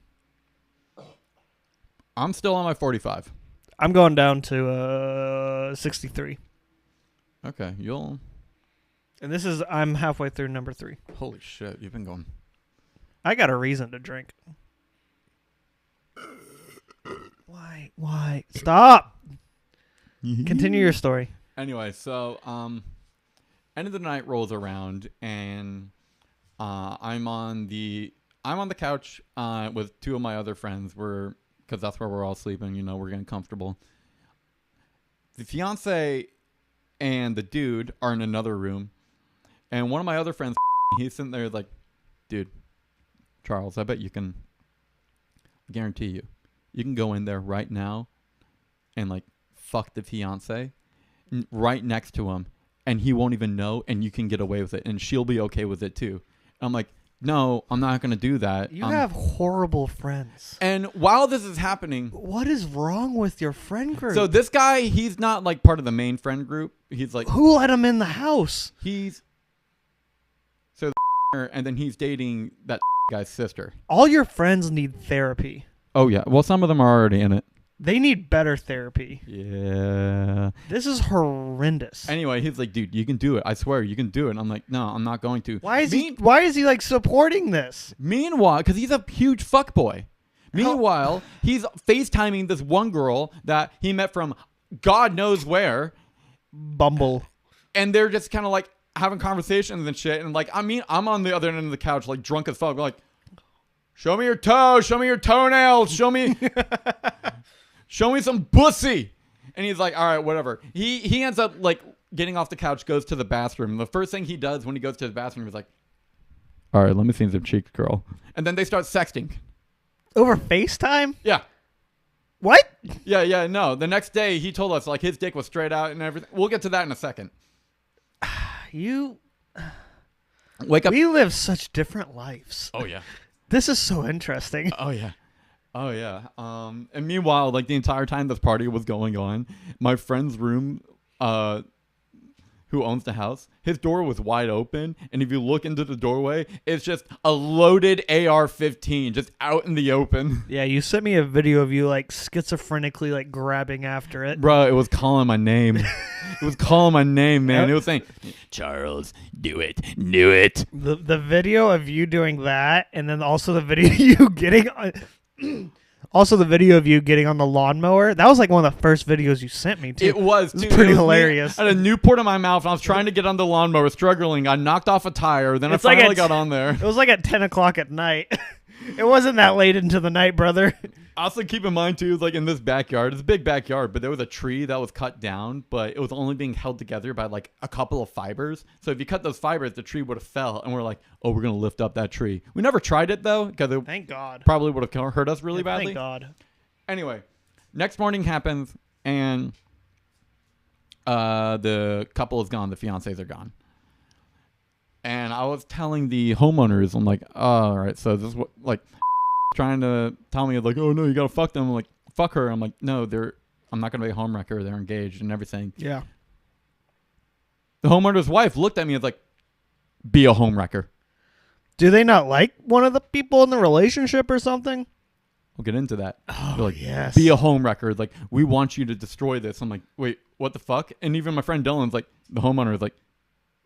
I'm still on my 45. I'm going down to 63. Okay, And I'm halfway through number 3. Holy shit, you've been going. I got a reason to drink. Why? Stop! Continue your story. Anyway, so end of the night rolls around and I'm on the couch with 2 of my other friends. Because that's where we're all sleeping. You know, we're getting comfortable. The fiance and the dude are in another room, and one of my other friends, he's sitting there like, "Dude, Charles, I bet you can. I guarantee you can go in there right now, and like fuck the fiance, right next to him, and he won't even know, and you can get away with it, and she'll be okay with it too." And I'm like, "No, I'm not going to do that." You have horrible friends. And while this is happening... What is wrong with your friend group? So this guy, he's not like part of the main friend group. He's like... Who let him in the house? So and then he's dating that guy's sister. All your friends need therapy. Oh, yeah. Well, some of them are already in it. They need better therapy. Yeah. This is horrendous. Anyway, he's like, "Dude, you can do it. I swear, you can do it." And I'm like, "No, I'm not going to." Why is he like supporting this? Meanwhile, because he's a huge fuckboy. Meanwhile, he's FaceTiming this one girl that he met from God knows where. Bumble. And they're just kind of like having conversations and shit. And like, I mean, I'm on the other end of the couch, like drunk as fuck. Like, "Show me your toes. Show me your toenails. Show me some pussy." And he's like, "All right, whatever." He ends up like getting off the couch, goes to the bathroom. And the first thing he does when he goes to the bathroom is like, "All right, let me see some cheeks, girl." And then they start sexting. Over FaceTime? Yeah. What? Yeah, no. The next day he told us like his dick was straight out and everything. We'll get to that in a second. You wake up. We live such different lives. Oh yeah. This is so interesting. Oh yeah. And meanwhile, like the entire time this party was going on, my friend's room, who owns the house, his door was wide open, and if you look into the doorway, it's just a loaded AR-15 just out in the open. Yeah, you sent me a video of you like schizophrenically like grabbing after it. Bro, it was calling my name. It was calling my name, man. It was saying, "Charles, do it. Do it." The video of you doing that, and then also the video of you getting also the video of you getting on the lawnmower. That was like one of the first videos you sent me too. It was, dude. Pretty hilarious. I had a Newport in my mouth, and I was trying to get on the lawnmower, struggling. I knocked off a tire, then I finally got on there. It was like at 10 o'clock at night. It wasn't that late into the night, brother. Also, keep in mind too, like in this backyard, it's a big backyard, but there was a tree that was cut down, but it was only being held together by like a couple of fibers. So if you cut those fibers, the tree would have fell, and we're like, oh, we're gonna lift up that tree. We never tried it though, because it Thank God. probably would have hurt us really badly. Thank God. Anyway, next morning happens, and the couple is gone. The fiancés are gone. And I was telling the homeowners, I'm like, oh, all right, so this is what, like, trying to tell me, like, oh, no, you got to fuck them. I'm like, fuck her. I'm like, no, I'm not going to be a homewrecker. They're engaged and everything. Yeah. The homeowner's wife looked at me and was like, be a homewrecker. Do they not like one of the people in the relationship or something? We'll get into that. Oh, They're like, yes. be a homewrecker. Like, we want you to destroy this. I'm like, wait, what the fuck? And even my friend Dylan's like, the homeowner is like,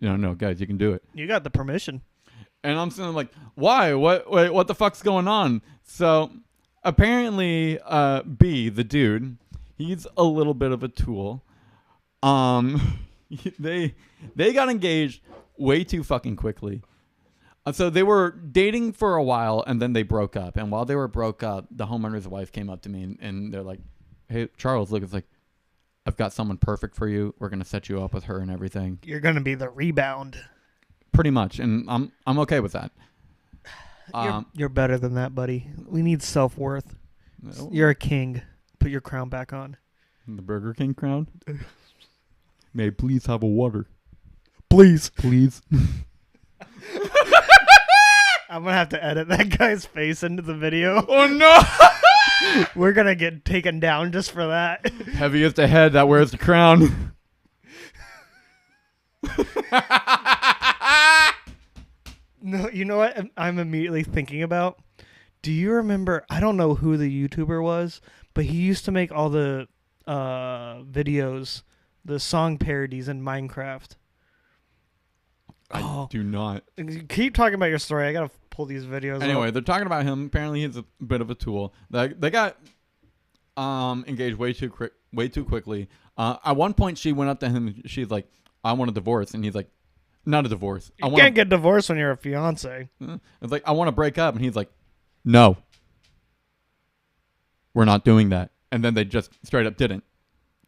no, guys, you can do it. You got the permission. And I'm saying like, why? What the fuck's going on? So apparently, B, the dude, he's a little bit of a tool. They got engaged way too fucking quickly. So they were dating for a while, and then they broke up. And while they were broke up, the homeowner's wife came up to me, and they're like, hey, Charles, look, it's like, I've got someone perfect for you. We're gonna set you up with her and everything. You're gonna be the rebound. Pretty much, and I'm okay with that. You're better than that, buddy. We need self-worth. You're a king. Put your crown back on. The Burger King crown. May I please have a water? Please. Please. I'm gonna have to edit that guy's face into the video. Oh no! We're gonna get taken down just for that. Heavy is the head that wears the crown. No, you know what I'm immediately thinking about? Do you remember, I don't know who the YouTuber was, but he used to make all the videos, the song parodies in Minecraft. I do not. Keep talking about your story. I gotta pull these videos Anyway, up. they're talking about him. Apparently, he's a bit of a tool. They got engaged way too quickly. At one point, she went up to him. And she's like, "I want a divorce," and he's like, "Not a divorce. You can't get divorced when you're a fiance." It's like, "I want to break up," and he's like, "No, we're not doing that." And then they just straight up didn't.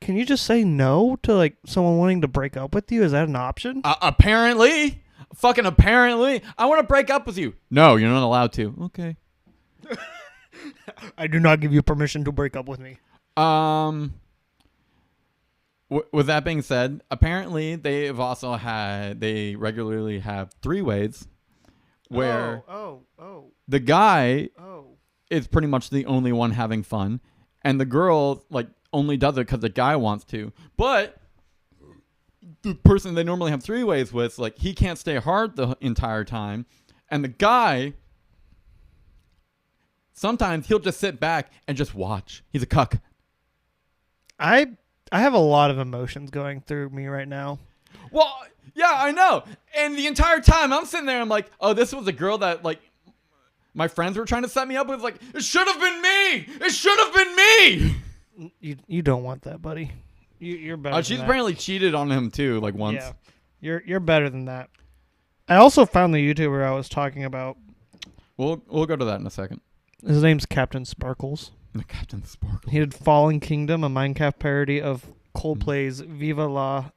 Can you just say no to like someone wanting to break up with you? Is that an option? Apparently. Fucking apparently. I want to break up with you. No, you're not allowed to. Okay. I do not give you permission to break up with me. With that being said, apparently they regularly have three-ways where the guy is pretty much the only one having fun, and the girl like only does it because the guy wants to. But the person they normally have three-ways with, like, he can't stay hard the entire time, and the guy, sometimes he'll just sit back and just watch. He's a cuck. I have a lot of emotions going through me right now. Well, yeah, I know. And the entire time I'm sitting there, I'm like, oh, this was a girl that, like, my friends were trying to set me up with. Like, it should have been me. It should have been me. You don't want that, buddy. You're better. She's apparently cheated on him too, like once. Yeah, you're better than that. I also found the YouTuber I was talking about. We'll go to that in a second. His name's Captain Sparkles. Captain Sparkles. He did Fallen Kingdom, a Minecraft parody of Coldplay's Viva La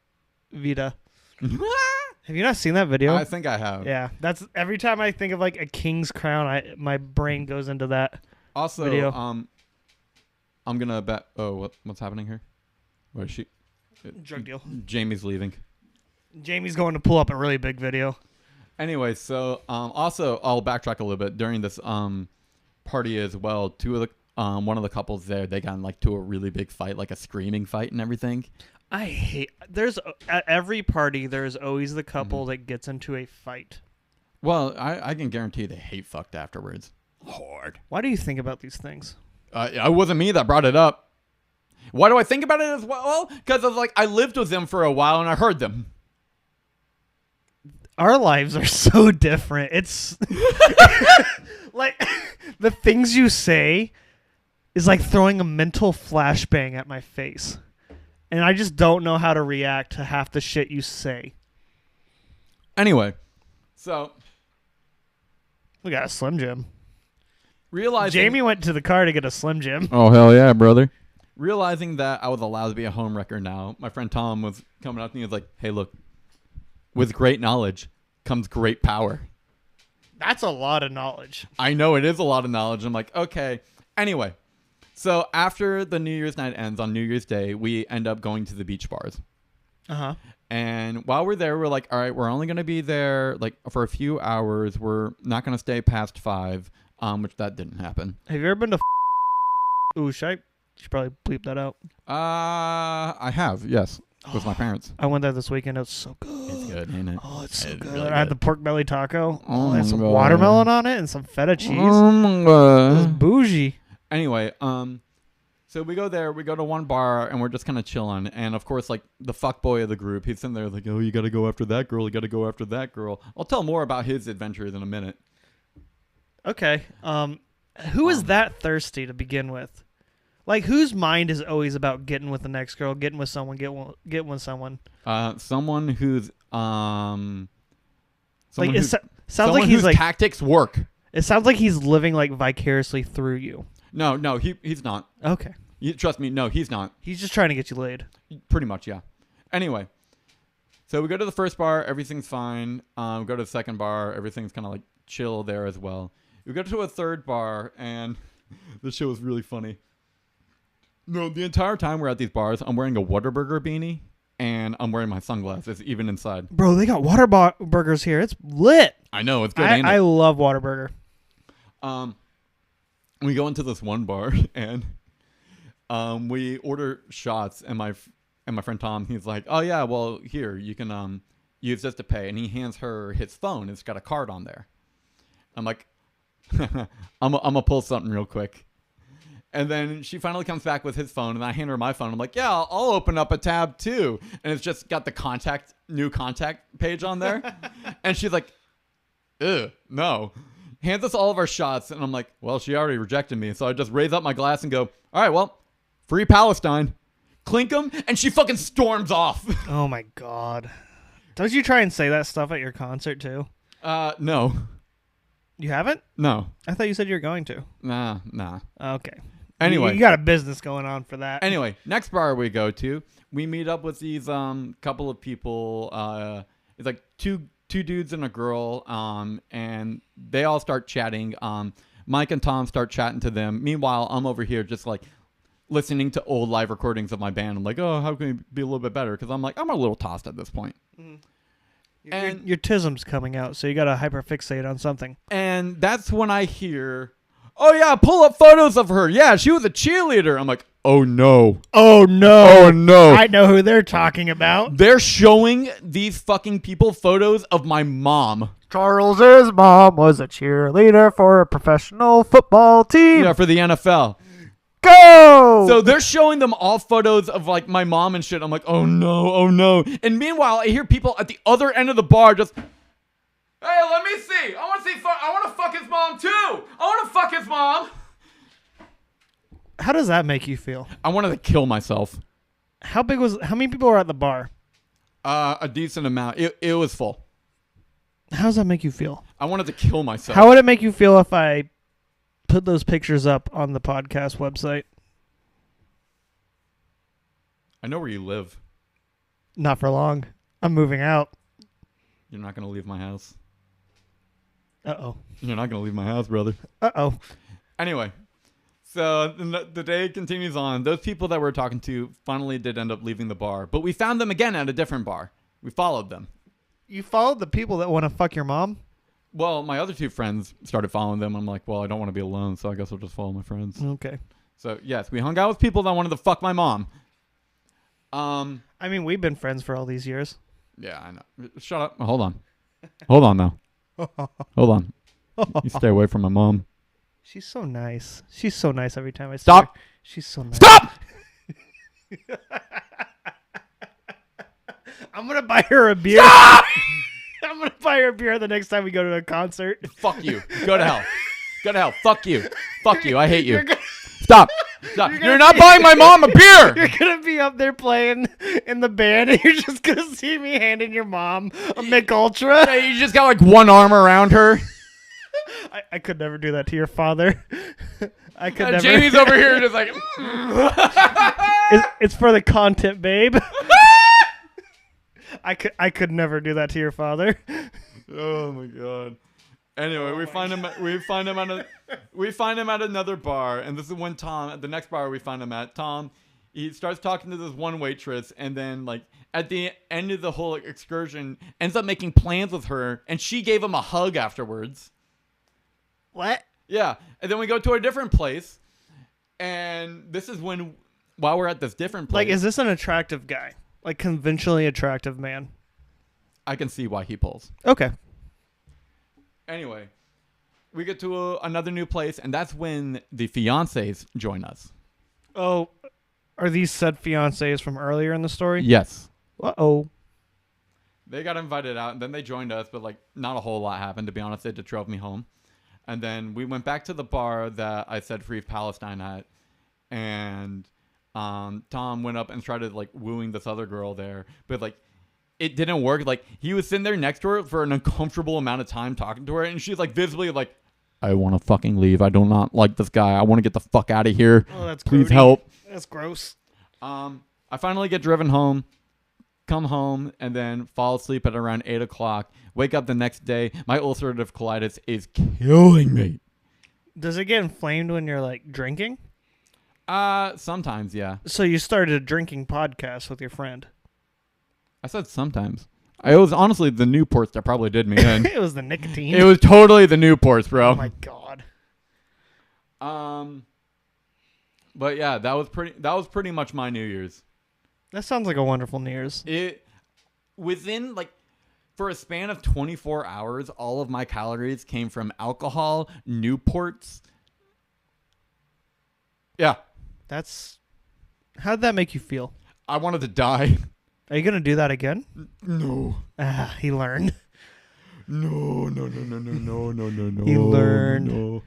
Vida. Have you not seen that video? I think I have. Yeah, that's every time I think of like a king's crown, my brain goes into that. Also, video. I'm gonna bet. Oh, what's happening here? Where is she? Drug deal. Jamie's leaving. Jamie's going to pull up a really big video. Anyway, so also I'll backtrack a little bit. During this party as well, one of the couples there, they got in like to a really big fight, like a screaming fight and everything. I hate. At every party, there's always the couple that gets into a fight. Well, I can guarantee they hate fucked afterwards. Hard. Why do you think about these things? It wasn't me that brought it up. Why do I think about it as well? Because I lived with them for a while and I heard them. Our lives are so different. It's like the things you say is like throwing a mental flashbang at my face. And I just don't know how to react to half the shit you say. Anyway, so we got a Slim Jim. Realizing Jamie went to the car to get a Slim Jim. Oh, hell yeah, brother. Realizing that I was allowed to be a homewrecker now, my friend Tom was coming up to me and was like, hey, look, with great knowledge comes great power. That's a lot of knowledge. I know it is a lot of knowledge. I'm like, okay. Anyway, so after the New Year's night ends on New Year's Day, we end up going to the beach bars. Uh-huh. And while we're there, we're like, all right, we're only going to be there like for a few hours. We're not going to stay past 5, which that didn't happen. Have you ever been to Ooh, should probably bleep that out. I have, yes, with my parents. I went there this weekend. It was so good. It's good, ain't it? Oh, it's so It's good. really I had good. the pork belly taco. Oh I had my some God. watermelon on it and some feta cheese. Oh my It was God. bougie. Anyway, so we go there, we go to one bar, and we're just kind of chilling. And of course, like the fuck boy of the group, he's sitting there like, oh, you got to go after that girl. You got to go after that girl. I'll tell more about his adventures in a minute. Okay. Who is that thirsty to begin with? Like, whose mind is always about getting with the next girl, getting with someone, get with someone? Someone who's someone Like, who's, sounds someone like he's whose like. tactics work. It sounds like he's living like vicariously through you. No, he's not. Okay. Trust me, no, he's not. He's just trying to get you laid. Pretty much, yeah. Anyway, so we go to the first bar, everything's fine. We go to the second bar, everything's kind of like chill there as well. We go to a third bar, and this shit was really funny. No, the entire time we're at these bars, I'm wearing a Whataburger beanie, and I'm wearing my sunglasses, even inside. Bro, they got burgers here. It's lit. I know, it's good, ain't it? I love Whataburger. We go into this one bar, and we order shots, and my friend Tom, he's like, oh yeah, well here you can use this to pay, and he hands her his phone. It's got a card on there. I'm like, I'm gonna pull something real quick, and then she finally comes back with his phone, and I hand her my phone. I'm like, yeah, I'll open up a tab too, and it's just got the new contact page on there, and she's like, ugh, no. Hands us all of our shots, and I'm like, well, she already rejected me, so I just raise up my glass and go, all right, well, free Palestine. Clink them, and she fucking storms off. Oh my god. Don't you try and say that stuff at your concert too? No. You haven't? No. I thought you said you were going to. Nah. Okay. Anyway. You got a business going on for that. Anyway, next bar we go to, we meet up with these couple of people. It's like two dudes and a girl, and they all start chatting. Mike and Tom start chatting to them. Meanwhile, I'm over here just like listening to old live recordings of my band. I'm like, oh, how can we be a little bit better? Because I'm a little tossed at this point. And your tism's coming out, so you got to hyperfixate on something. And that's when I hear, oh yeah, pull up photos of her. Yeah, she was a cheerleader. I'm like, oh no. Oh no. Oh no. I know who they're talking about. They're showing these fucking people photos of my mom. Charles's mom was a cheerleader for a professional football team. Yeah, for the NFL. Go! So they're showing them all photos of like my mom and shit. I'm like, oh no. And meanwhile, I hear people at the other end of the bar just, hey, let me see. I want to fuck his mom too. I want to fuck his mom. How does that make you feel? I wanted to kill myself. How many people were at the bar? A decent amount. It was full. How does that make you feel? I wanted to kill myself. How would it make you feel if I put those pictures up on the podcast website? I know where you live. Not for long. I'm moving out. You're not going to leave my house. Uh-oh. You're not going to leave my house, brother. Uh-oh. Anyway, so the day continues on. Those people that we're talking to finally did end up leaving the bar, but we found them again at a different bar. We followed them. You followed the people that want to fuck your mom? Well, my other two friends started following them. I'm like, well, I don't want to be alone, so I guess I'll just follow my friends. Okay. So, yes, we hung out with people that wanted to fuck my mom. I mean, we've been friends for all these years. Yeah, I know. Shut up. Hold on. Hold on now. Hold on. You stay away from my mom. She's so nice. She's so nice every time I see Stop. her. She's so nice. Stop! I'm going to buy her a beer. Stop! I'm going to buy her a beer the next time we go to a concert. Fuck you. Go to hell. Go to hell. Fuck you. Fuck you. I hate you. Stop. Stop. You're not buying my mom a beer. You're going to be up there playing in the band, and you're just going to see me handing your mom a Mick Ultra. You just got like one arm around her. I could never do that to your father. I could never. Jamie's over here just like. It's for the content, babe. I could never do that to your father. Oh my god. Anyway, we find him at another bar, and this is when Tom, at the next bar we find him at, Tom, he starts talking to this one waitress, and then like at the end of the whole excursion ends up making plans with her, and she gave him a hug afterwards. What? Yeah. And then we go to a different place, and this is when, while we're at this different place, Like, is this an attractive guy? Like, conventionally attractive man? I can see why he pulls. Okay. Anyway, we get to another new place, and that's when the fiancés join us. Oh, are these said fiancés from earlier in the story? Yes. Uh-oh. They got invited out, and then they joined us, but like not a whole lot happened, to be honest. They just drove me home. And then we went back to the bar that I said Free Palestine at, and Tom went up and started like wooing this other girl there, but like it didn't work. Like he was sitting there next to her for an uncomfortable amount of time talking to her, and she's like visibly like, I want to fucking leave. I do not like this guy. I want to get the fuck out of here. Oh, that's Please grody. help. That's gross. I finally get driven home, come home, and then fall asleep at around 8 o'clock. Wake up the next day. My ulcerative colitis is killing me. Does it get inflamed when you're like drinking? Sometimes, yeah. So you started a drinking podcast with your friend. I said sometimes. It was honestly the Newports that probably did me in. It was the nicotine. It was totally the Newports, bro. Oh my god. But yeah, that was pretty much my New Year's. That sounds like a wonderful New Year's. Within like for a span of 24 hours, all of my calories came from alcohol, Newports. Yeah. How'd that make you feel? I wanted to die. Are you gonna do that again? No. He learned. No. He learned. No.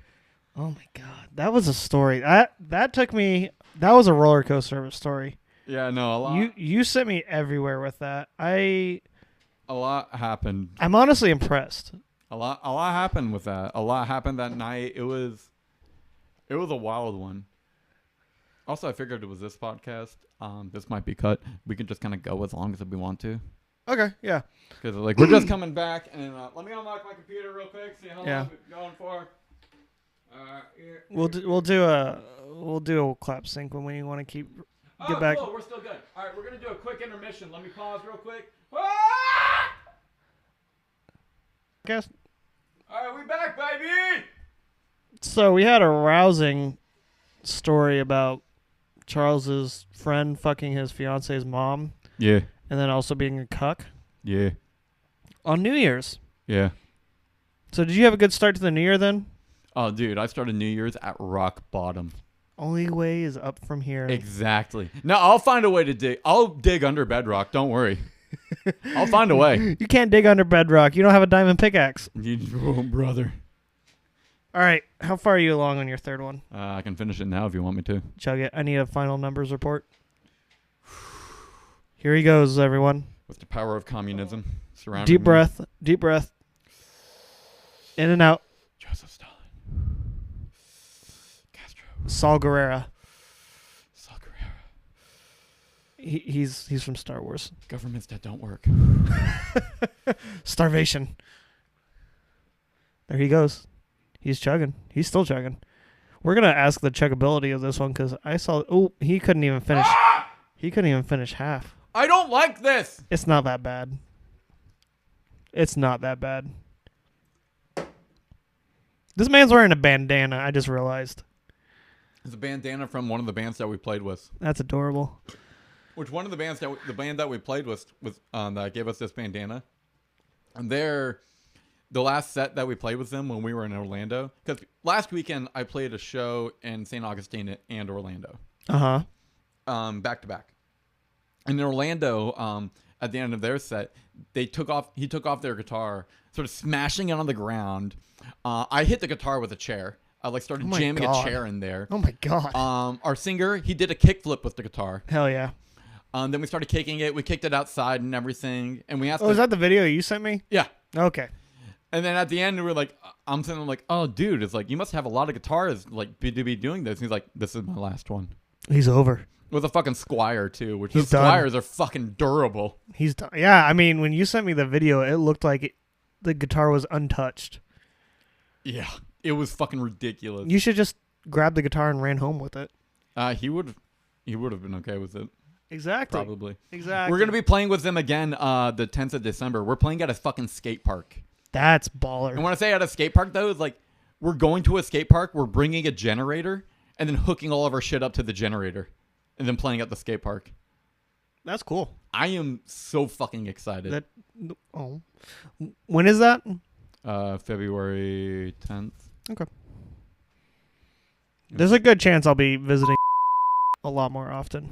Oh my god, that was a story. That took me. That was a roller coaster of a story. Yeah, no, a lot. You sent me everywhere with that. A lot happened. I'm honestly impressed. A lot happened with that. A lot happened that night. It was a wild one. Also, I figured it was this podcast. This might be cut. We can just kind of go as long as we want to. Okay, yeah. Because like we're just coming back, and let me unlock my computer real quick. See how long it's going for. We'll do a clap sync when we want to get back. Cool. We're still good. All right, we're gonna do a quick intermission. Let me pause real quick. Guess. All right, we back, baby. So we had a rousing story about Charles's friend fucking his fiance's mom. Yeah. And then also being a cuck. Yeah. On New Year's. Yeah. So did you have a good start to the New Year then? Oh, dude, I started New Year's at rock bottom. Only way is up from here. Exactly. No, I'll find a way to dig. I'll dig under bedrock. Don't worry. I'll find a way. You can't dig under bedrock. You don't have a diamond pickaxe. Oh, brother. All right. How far are you along on your third one? I can finish it now if you want me to. Chug it. I need a final numbers report. Here he goes, everyone. With the power of communism surrounding Deep me. breath. Deep breath. In and out. Joseph Stalin. Castro. Saul Guerrero. Saw Gerrera. He's from Star Wars. Governments that don't work. Starvation. There he goes. He's chugging. He's still chugging. We're gonna ask the chuggability of this one because I saw. Oh, he couldn't even finish. He couldn't even finish half. I don't like this. It's not that bad. It's not that bad. This man's wearing a bandana. I just realized. It's a bandana from one of the bands that we played with. That's adorable. Which one of the bands the band that we played with that gave us this bandana, and the last set that we played with them when we were in Orlando, because last weekend I played a show in St. Augustine and Orlando. Back to back. And in Orlando, at the end of their set, he took off their guitar, sort of smashing it on the ground. I hit the guitar with a chair. I started jamming a chair in there. Oh my god. Our singer, he did a kickflip with the guitar. Hell yeah. Then we started kicking it. We kicked it outside and everything. And we asked. Oh, is that the video you sent me? Yeah. Okay. And then at the end, we're like, I'm sitting there like, oh, dude, it's like, you must have a lot of guitars like to be doing this. And he's like, this is my last one. He's over. With a fucking Squire, too, which He's the done. Squires are fucking durable. He's done. Yeah, I mean, when you sent me the video, it looked like the guitar was untouched. Yeah, it was fucking ridiculous. You should just grab the guitar and ran home with it. He would have been okay with it. Exactly. Probably. Exactly. We're going to be playing with them again the 10th of December. We're playing at a fucking skate park. That's baller. And when I say at a skate park, though, it's like we're going to a skate park, we're bringing a generator, and then hooking all of our shit up to the generator, and then playing at the skate park. That's cool. I am so fucking excited. When is that? February 10th. Okay. There's a good chance I'll be visiting a lot more often.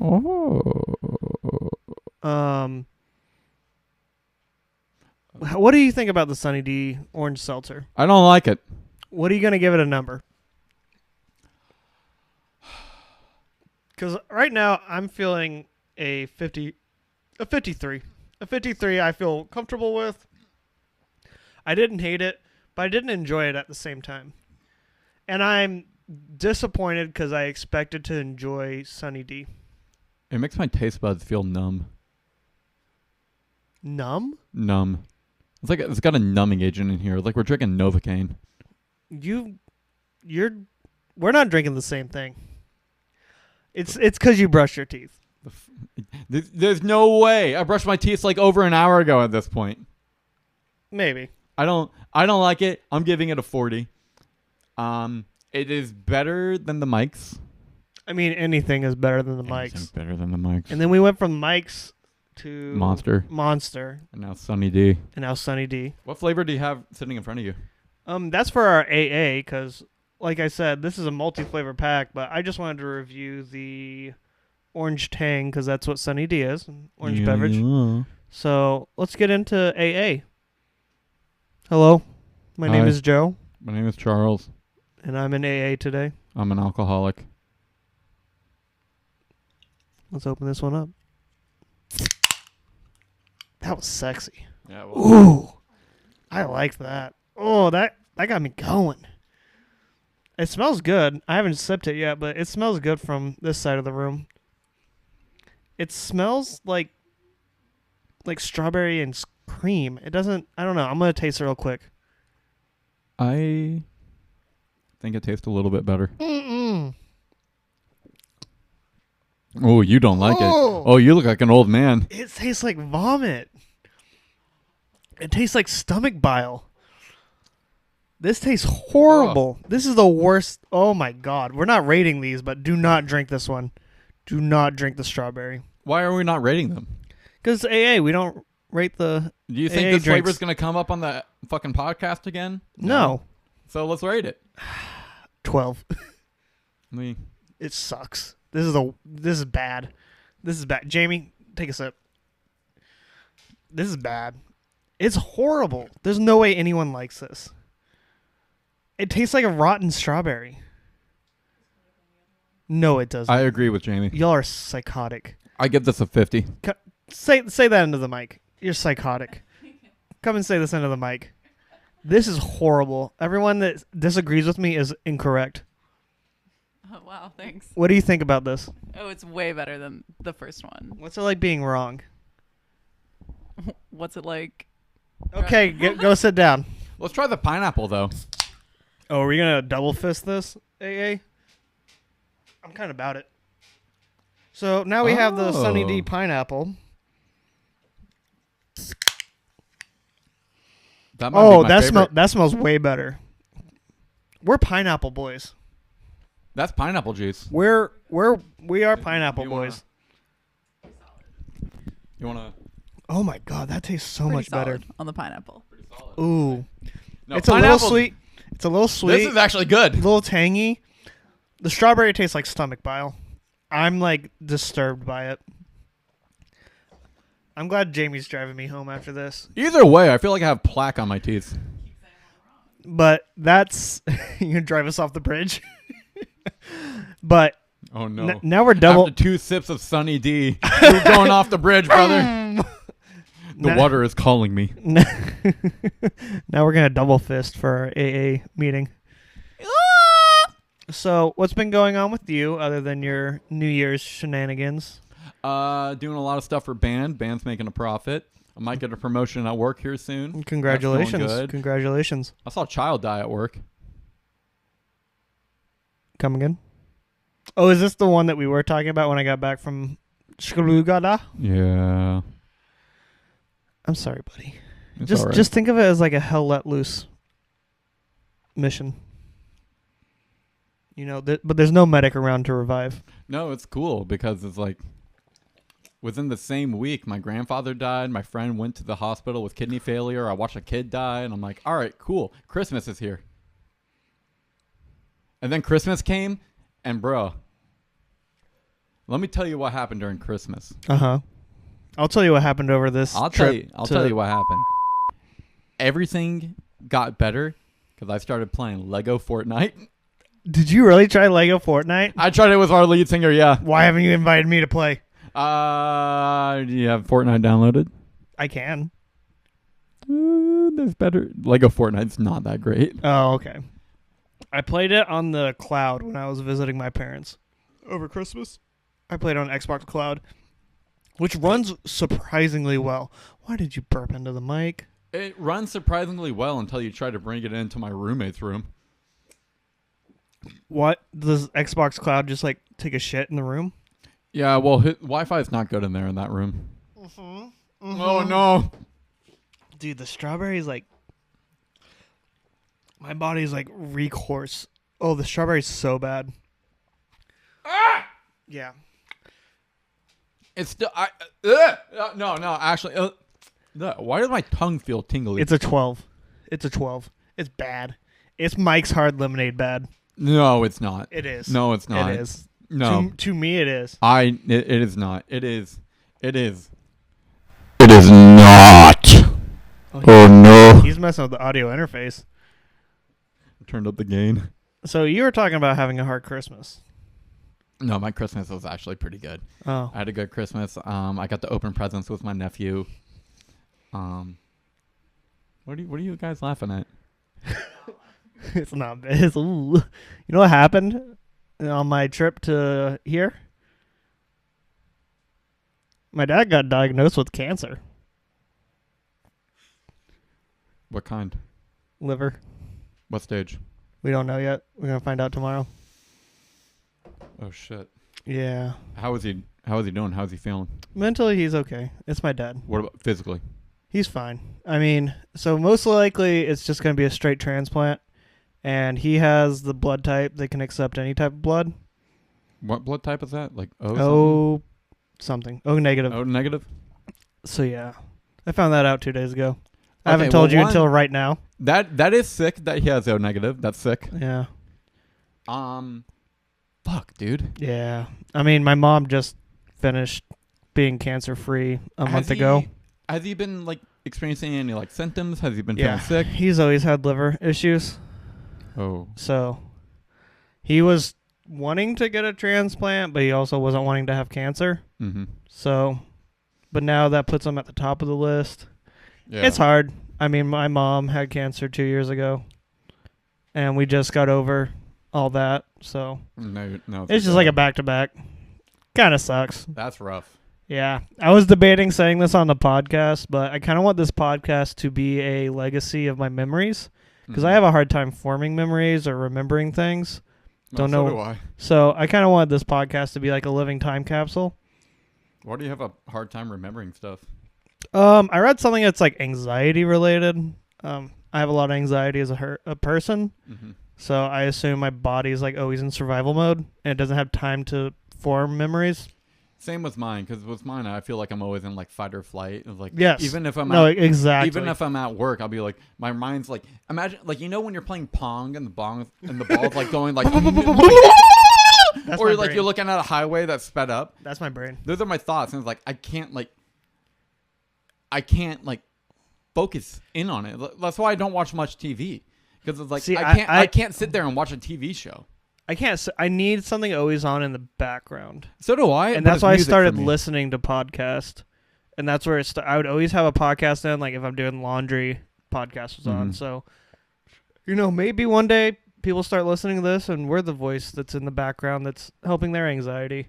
What do you think about the Sunny D Orange Seltzer? I don't like it. What are you going to give it a number? Because right now I'm feeling a 53. A 53 I feel comfortable with. I didn't hate it, but I didn't enjoy it at the same time. And I'm disappointed because I expected to enjoy Sunny D. It makes my taste buds feel numb. Numb? Numb. It's like it's got a numbing agent in here. It's like we're drinking Novocaine. We're not drinking the same thing. It's because you brush your teeth. There's no way. I brushed my teeth like over an hour ago at this point. Maybe. I don't like it. I'm giving it a 40. It is better than the mics. I mean, anything is better than the Anything's mics. better than the mics. And then we went from mics to Monster. And And now Sunny D. now Sunny D. What flavor do you have sitting in front of you? That's for our AA because, like I said, this is a multi-flavor pack, but I just wanted to review the Orange Tang because that's what Sunny D is, an orange beverage. Yeah. So let's get into AA. Hello, my name Hi. is Joe, My name is Charles. and I'm in AA today. I'm an alcoholic. Let's open this one up. That was sexy. Yeah. Ooh, I like that. Oh, that got me going. It smells good. I haven't sipped it yet, but it smells good from this side of the room. It smells like strawberry and cream. It doesn't. I don't know. I'm gonna taste it real quick. I think it tastes a little bit better. Mm-mm. Oh, you don't like it. Oh. Oh, you look like an old man. It tastes like vomit. It tastes like stomach bile. This tastes horrible. This is the worst. Oh my god. We're not rating these, but do not drink this one. Do not drink the strawberry. Why are we not rating them? Because AA, we don't rate the. Do you think AA this drinks. flavor's going to come up on the fucking podcast again? No. So let's rate it. 12. We It sucks. This is bad. This is bad. Jamie, take a sip. This is bad. It's horrible. There's no way anyone likes this. It tastes like a rotten strawberry. No, it doesn't. I agree with Jamie. Y'all are psychotic. I give this a 50. Say that into the mic. You're psychotic. Come and say this into the mic. This is horrible. Everyone that disagrees with me is incorrect. Oh, wow, thanks. What do you think about this? Oh, it's way better than the first one. What's it like being wrong? What's it like? Okay, go sit down. Let's try the pineapple, though. Oh, are we going to double fist this, AA? I'm kind of about it. So now we have the Sunny D pineapple. That might be my favorite. That smells way better. We're pineapple boys. That's pineapple juice. We are pineapple You wanna- boys. You want to... Oh my god, that tastes so Pretty much better. solid on the pineapple. Ooh. No, It's a little sweet. It's a little sweet. This is actually good. A little tangy. The strawberry tastes like stomach bile. I'm like disturbed by it. I'm glad Jamie's driving me home after this. Either way, I feel like I have plaque on my teeth. But that's you can drive us off the bridge. But Oh, no. now we're double. After 2 sips of Sunny D, you're going off the bridge, brother. The water is calling me. Now we're gonna double fist for our AA meeting. So, what's been going on with you other than your New Year's shenanigans? Doing a lot of stuff for band. Band's making a profit. I might get a promotion at work here soon. Congratulations. That's going good. Congratulations. I saw a child die at work. Come again? Oh, is this the one that we were talking about when I got back from Shkalugada? Yeah. I'm sorry, buddy. It's all right. Just think of it as like a hell let loose mission. You know, but there's no medic around to revive. No, it's cool because it's like within the same week, my grandfather died. My friend went to the hospital with kidney failure. I watched a kid die, and I'm like, all right, cool. Christmas is here. And then Christmas came, and bro, let me tell you what happened during Christmas. Uh-huh. I'll tell you what happened over this I'll trip. tell you what happened. Everything got better because I started playing Lego Fortnite. Did you really try Lego Fortnite? I tried it with our lead singer, yeah. Why haven't you invited me to play? Do you have Fortnite downloaded? I can. There's better. Lego Fortnite's not that great. Oh, okay. I played it on the cloud when I was visiting my parents over Christmas. I played on Xbox Cloud, which runs surprisingly well. Why did you burp into the mic? It runs surprisingly well until you try to bring it into my roommate's room. What? Does Xbox Cloud just like take a shit in the room? Yeah, well, Wi-Fi is not good in there in that room. Oh, no. Dude, the strawberries, like... My body's like recourse. Oh, the strawberry's so bad. Ah! Yeah. It's still... No, actually... why does my tongue feel tingly? It's a 12. It's a 12. It's bad. It's Mike's Hard Lemonade bad. No, it's not. It is. No, it's not. It is. No. To me, it is. It is not. It is. It is. It is not. Oh, no. He's messing with the audio interface. Turned up the gain. So you were talking about having a hard Christmas. No, my Christmas was actually pretty good. Oh. I had a good Christmas. I got to open presents with my nephew. What are you guys laughing at? It's not bad. It's, ooh. You know what happened on my trip to here? My dad got diagnosed with cancer. What kind? Liver. What stage? We don't know yet. We're going to find out tomorrow. Oh, shit. Yeah. How is he doing? How's he feeling? Mentally, he's okay. It's my dad. What about physically? He's fine. I mean, so most likely it's just going to be a straight transplant. And he has the blood type that can accept any type of blood. What blood type is that? Like O something. O negative. O negative? So, yeah. I found that out 2 days ago. I haven't told you until right now. That is sick that he has O negative. That's sick. Yeah. Fuck, dude. Yeah. I mean, my mom just finished being cancer-free a month ago. Has he been, like, experiencing any, like, symptoms? Has he been feeling sick? He's always had liver issues. Oh. So, he was wanting to get a transplant, but he also wasn't wanting to have cancer. Mm-hmm. So, but now that puts him at the top of the list. Yeah. It's hard. I mean, my mom had cancer 2 years ago, and we just got over all that. So, no, it's just like a back-to-back. Kind of sucks. That's rough. Yeah. I was debating saying this on the podcast, but I kind of want this podcast to be a legacy of my memories, because I have a hard time forming memories or remembering things. Don't know. So do I. So I kind of wanted this podcast to be like a living time capsule. Why do you have a hard time remembering stuff? I read something that's like anxiety related. I have a lot of anxiety as a person. Mm-hmm. So I assume my body is like always in survival mode and it doesn't have time to form memories. Same with mine, because with mine, I feel like I'm always in like fight or flight. It's like, yes. Even if I'm exactly. Even if I'm at work, I'll be like, my mind's like, imagine, like, you know, when you're playing Pong and the ball's like going like, or like you're looking at a highway that's sped up. That's my brain. Those are my thoughts, and it's like I can't focus in on it. That's why I don't watch much TV, because it's like I can't sit there and watch a TV show. I can't. I need something always on in the background. So do I, and that's why I started listening to podcasts and that's where I would always have a podcast in, like if I'm doing laundry, podcast was on. Mhm. So, maybe one day people start listening to this, and we're the voice that's in the background that's helping their anxiety.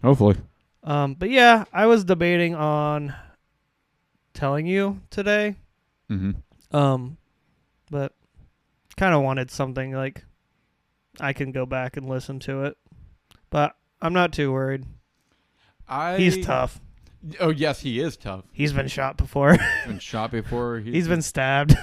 Hopefully. But yeah, I was debating on telling you today. Mm-hmm. But kind of wanted something like I can go back and listen to it. But I'm not too worried. He's tough. Oh, yes, he is tough. He's been shot before. He's been shot before. He's been stabbed.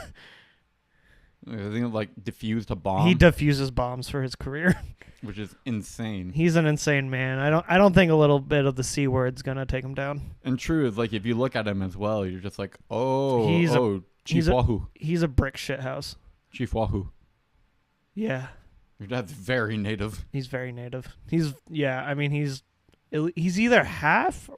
I think like defused a bomb. He defuses bombs for his career. Which is insane. He's an insane man. I don't think a little bit of the C word's gonna take him down. And true is like if you look at him as well, you're just like, He's Wahoo. He's a brick shit house. Chief Wahoo. Yeah. Your dad's very native. He's very native. He's either half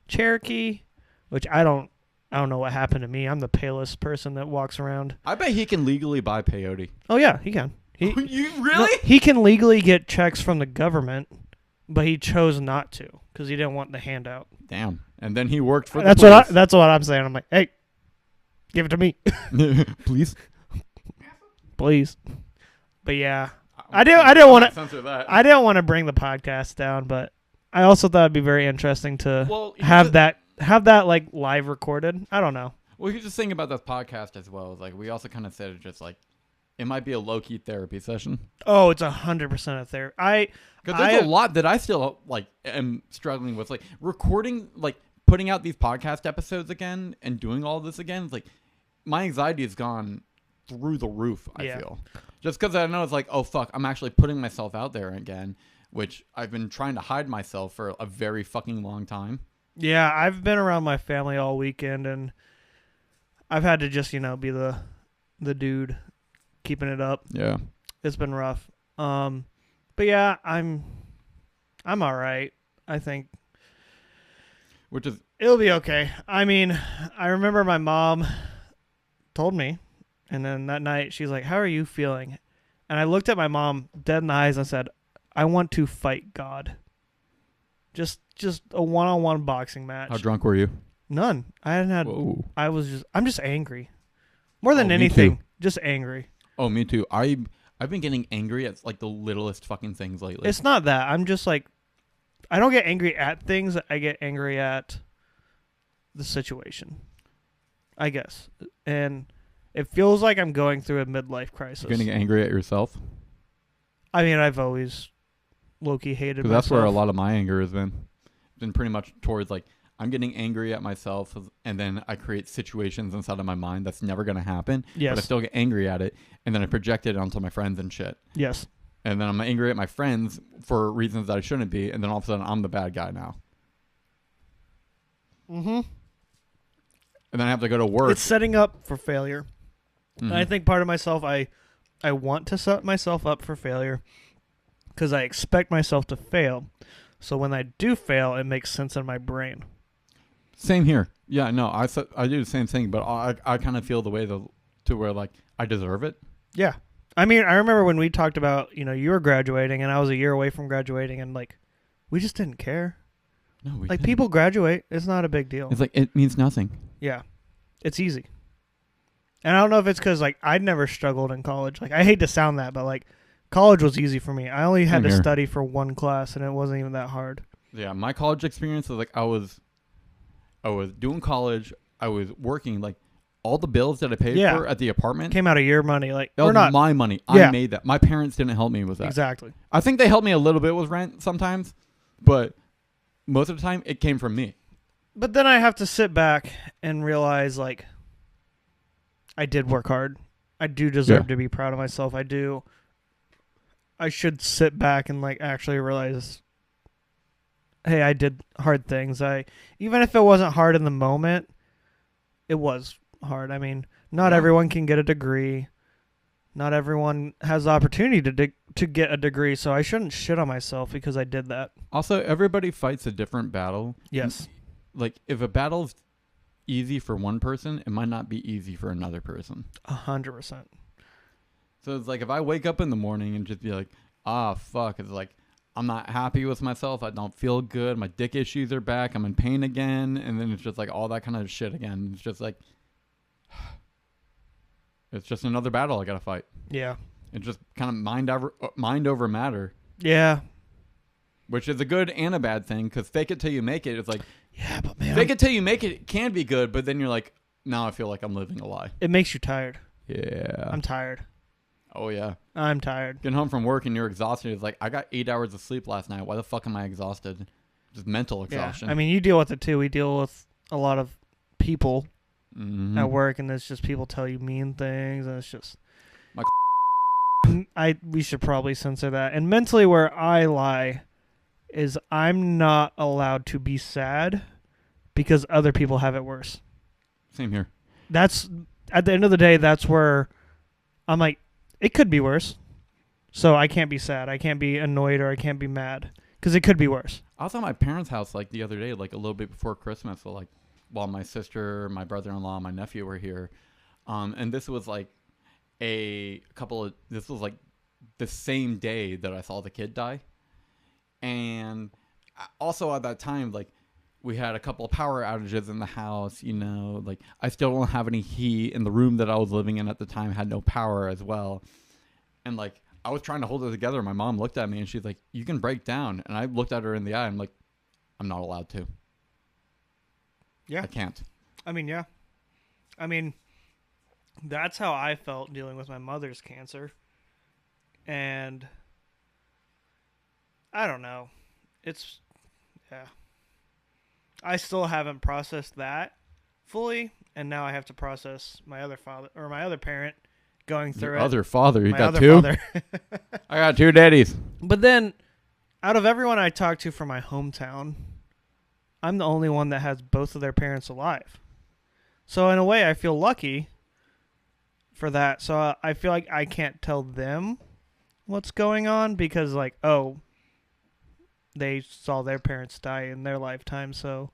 Cherokee, which I don't know what happened to me. I'm the palest person that walks around. I bet he can legally buy peyote. Oh yeah, he can. You really? No, he can legally get checks from the government, but he chose not to because he didn't want the handout. Damn. And then he worked for That's the what that's what I'm saying. I'm like, hey, give it to me, please. please. But yeah, I didn't want to censor that. I didn't want to bring the podcast down, but I also thought it'd be very interesting to have that like live recorded. I don't know. Well, here's the thing about this podcast as well. Is like we also kind of said it just like it might be a low key therapy session. Oh, it's 100% a therapy. Because there's a lot that I still like am struggling with, like recording, like putting out these podcast episodes again and doing all this again. It's like my anxiety has gone through the roof. I feel just because I know it's like, oh fuck, I'm actually putting myself out there again, which I've been trying to hide myself for a very fucking long time. Yeah, I've been around my family all weekend, and I've had to just be the dude keeping it up. Yeah, it's been rough. But yeah, I'm all right. I think it'll be okay. I mean, I remember my mom told me, and then that night she's like, "How are you feeling?" And I looked at my mom dead in the eyes and said, "I want to fight God." Just a one-on-one boxing match. How drunk were you? None. I hadn't had. Whoa. I'm just angry. More than me anything, too. just angry. Oh, me too. I've been getting angry at like the littlest fucking things lately. It's not that. I'm just like, I don't get angry at things. I get angry at the situation, I guess. And it feels like I'm going through a midlife crisis. You're getting angry at yourself? I mean, I've always low-key hated myself. That's where a lot of my anger has been. It's been pretty much towards like, I'm getting angry at myself, and then I create situations inside of my mind that's never going to happen. Yes. But I still get angry at it, and then I project it onto my friends and shit. Yes. And then I'm angry at my friends for reasons that I shouldn't be, and then all of a sudden I'm the bad guy now. Mm-hmm. And then I have to go to work. It's setting up for failure. Mm-hmm. And I think part of myself, I want to set myself up for failure because I expect myself to fail. So when I do fail, it makes sense in my brain. Same here. Yeah, no, I do the same thing, but I kind of feel the way to where like I deserve it. Yeah. I mean, I remember when we talked about, you were graduating and I was a year away from graduating, and like we just didn't care. No, we like didn't. People graduate, it's not a big deal. It's like it means nothing. Yeah. It's easy. And I don't know if it's cuz like I'd never struggled in college. Like I hate to sound that, but like college was easy for me. I only had to study for one class and it wasn't even that hard. Yeah, my college experience was like I was doing college, I was working, like all the bills that I paid for at the apartment came out of your money. Like that was my money. I made that. My parents didn't help me with that. Exactly. I think they helped me a little bit with rent sometimes, but most of the time it came from me. But then I have to sit back and realize like I did work hard. I do deserve to be proud of myself. I do. I should sit back and like actually realize, hey, I did hard things. Even if it wasn't hard in the moment, it was hard. I mean, not everyone can get a degree. Not everyone has the opportunity to get a degree, so I shouldn't shit on myself because I did that. Also, everybody fights a different battle. Yes. Like if a battle's easy for one person, it might not be easy for another person. 100%. So it's like if I wake up in the morning and just be like, fuck, it's like I'm not happy with myself. I don't feel good. My dick issues are back. I'm in pain again. And then it's just like all that kind of shit again. It's just like, it's just another battle I got to fight. Yeah. It's just kind of mind over matter. Yeah. Which is a good and a bad thing, because fake it till you make it. It's like, Yeah, but man, fake it till you make it can be good, but then you're like, now I feel like I'm living a lie. it makes you tired. Yeah. I'm tired. Oh, yeah. I'm tired. Getting home from work and you're exhausted. It's like, I got 8 hours of sleep last night. Why the fuck am I exhausted? Just mental exhaustion. Yeah. I mean, you deal with it too. We deal with a lot of people at work, and it's just people tell you mean things, and it's just. We should probably censor that. And mentally, where I lie is I'm not allowed to be sad because other people have it worse. Same here. That's at the end of the day. That's where I'm like, it could be worse. So I can't be sad. I can't be annoyed, or I can't be mad because it could be worse. I was at my parents' house like the other day, like a little bit before Christmas. So like, while my sister, my brother-in-law, my nephew were here, and this was like this was like the same day that I saw the kid die, and also at that time, like, we had a couple of power outages in the house. You know, like, I still don't have any heat, and the room that I was living in at the time had no power as well, and like, I was trying to hold it together. My mom looked at me and she's like, "You can break down," and I looked at her in the eye. I'm like, "I'm not allowed to. Yeah, I can't." I mean, yeah. I mean, that's how I felt dealing with my mother's cancer. And I don't know. It's, yeah. I still haven't processed that fully, and now I have to process my other parent going through Your it. other father, you My got other two? father. I got two daddies. But then, out of everyone I talk to from my hometown, I'm the only one that has both of their parents alive. So in a way, I feel lucky for that. So I feel like I can't tell them what's going on because, like, oh, they saw their parents die in their lifetime. So,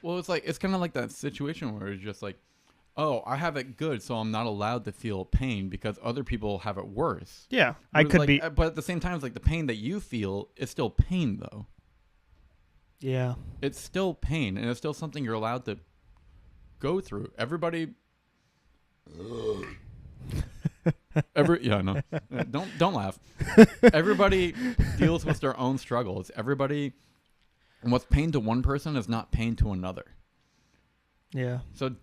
Well, it's kind of like that situation where it's just like, oh, I have it good, so I'm not allowed to feel pain because other people have it worse. yeah, I But could like, be. But at the same time, it's like the pain that you feel is still pain, though. Yeah. It's still pain, and it's still something you're allowed to go through. Everybody. Yeah, no. Don't laugh. Everybody deals with their own struggles. And what's pain to one person is not pain to another. Yeah. So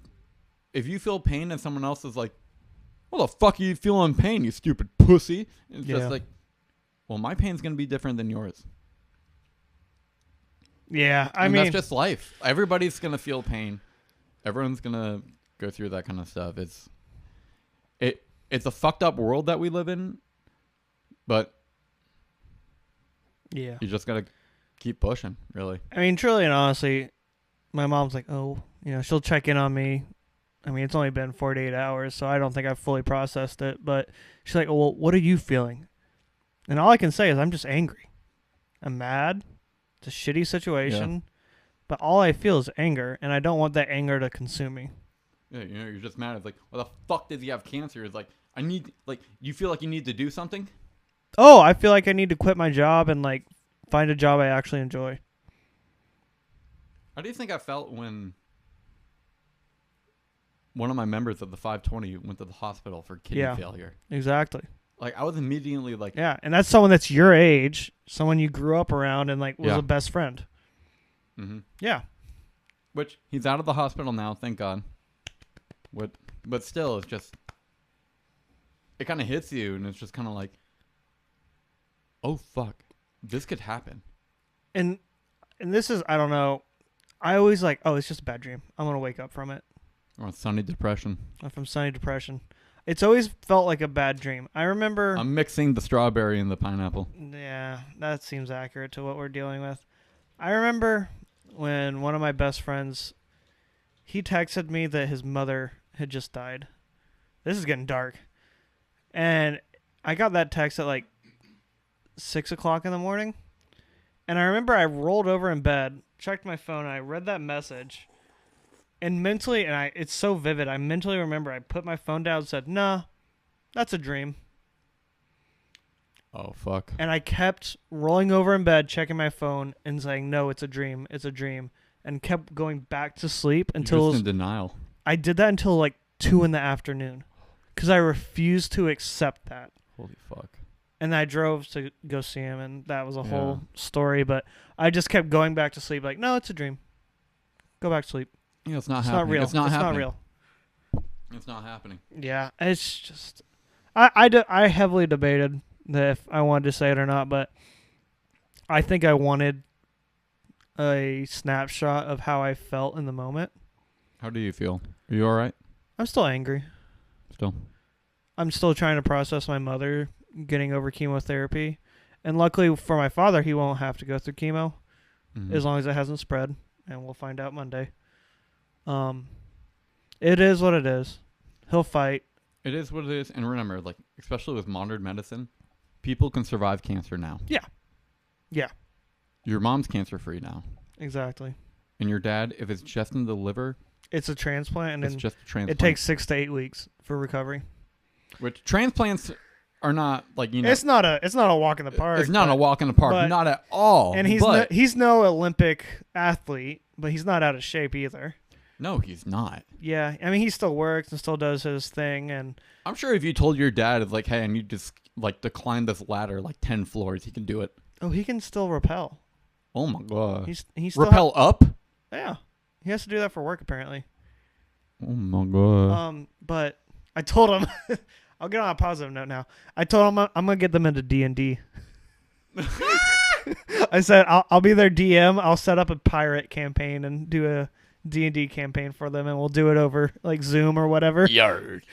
if you feel pain and someone else is like, "What the fuck are you feeling pain, you stupid pussy?" It's Yeah. just like, well, my pain's going to be different than yours. Yeah. I And mean, that's just life. Everybody's going to feel pain. Everyone's going to go through that kind of stuff. It's a fucked up world that we live in, but yeah. you just got to keep pushing, really. I mean, truly and honestly, my mom's like, oh, she'll check in on me. I mean, it's only been 48 hours, so I don't think I've fully processed it. But she's like, well, what are you feeling? And all I can say is I'm just angry. I'm mad. It's a shitty situation. Yeah. But all I feel is anger, and I don't want that anger to consume me. Yeah, you're just mad. It's like, why the fuck does he have cancer? It's like, you feel like you need to do something? Oh, I feel like I need to quit my job and, like, find a job I actually enjoy. How do you think I felt when one of my members of the 520 went to the hospital for kidney failure? Exactly. Like, I was immediately like... Yeah, and that's someone that's your age, someone you grew up around and, like, was Yeah. a best friend. Mm-hmm. Yeah. Which, he's out of the hospital now, thank God. But still, it's just... It kind of hits you, and it's just kind of like... Oh, fuck. This could happen. And this is, I don't know, I always like, oh, it's just a bad dream. I'm going to wake up from it. Or sunny depression. I'm from sunny depression. It's always felt like a bad dream. I remember... I'm mixing the strawberry and the pineapple. Yeah, that seems accurate to what we're dealing with. I remember when one of my best friends, he texted me that his mother had just died. This is getting dark. And I got that text at like 6 o'clock in the morning. And I remember I rolled over in bed, checked my phone, and I read that message. And mentally, it's so vivid, I mentally remember I put my phone down and said, nah, that's a dream. Oh, fuck. And I kept rolling over in bed, checking my phone, and saying, no, it's a dream. It's a dream. And kept going back to sleep You're until just in denial. I did that until like 2 in the afternoon. Because I refused to accept that. Holy fuck. And I drove to go see him, and that was a Yeah. whole story. But I just kept going back to sleep like, no, it's a dream. Go back to sleep. Yeah, it's not It's happening. not real. It's not happening. Not real. It's not happening. Yeah, it's just... I heavily debated that if I wanted to say it or not, but I think I wanted a snapshot of how I felt in the moment. How do you feel? Are you all right? I'm still angry. Still? I'm still trying to process my mother getting over chemotherapy. And luckily for my father, he won't have to go through chemo Mhm. as long as it hasn't spread. And we'll find out Monday. It is what it is. He'll fight. It is what it is. And remember, like, especially with modern medicine, people can survive cancer now. Yeah. Yeah. Your mom's cancer-free now. Exactly. And your dad, if it's just in the liver, It's a transplant, and it's then just a transplant. it takes 6 to 8 weeks for recovery. Which transplants are not, like, you know. It's not a walk in the park. It's not a walk in the park. but- Not at all. And he's no Olympic athlete, but he's not out of shape either. No, he's not. Yeah, I mean, he still works and still does his thing, and I'm sure if you told your dad, it's like, hey, I need to, like, decline this ladder, like, 10 floors, he can do it. he can still rappel. Oh, my God. He's still Rappel up? yeah, he has to do that for work apparently. Oh, my God. But I told him, I'll get on a positive note now. I told him I'm gonna get them into D&D. I said I'll be their DM. I'll set up a pirate campaign and do a D&D campaign for them, and we'll do it over like Zoom or whatever. Yard.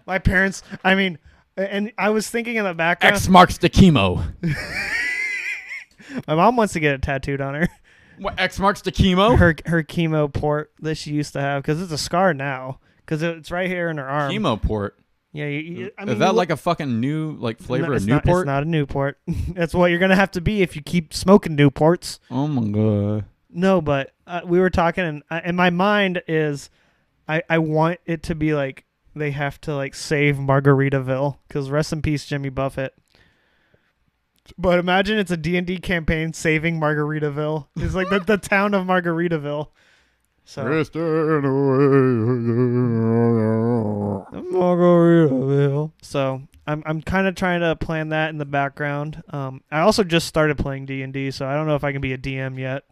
My parents, I mean, and I was thinking in the background, X marks the chemo. my mom wants to get it tattooed on her. What, X marks the chemo? Her chemo port that she used to have, because it's a scar now, because it's right here in her arm. Chemo port. Yeah, I mean, Is that like a fucking new like flavor of it's Newport? It's not a Newport. That's what you're gonna have to be if you keep smoking Newports. Oh my God. No, but we were talking, and my mind is, I want it to be like they have to like save Margaritaville, because rest in peace Jimmy Buffett. But imagine it's a D&D campaign saving Margaritaville. It's like the town of Margaritaville. So Margaritaville. So I'm kind of trying to plan that in the background. I also just started playing D&D, so I don't know if I can be a DM yet.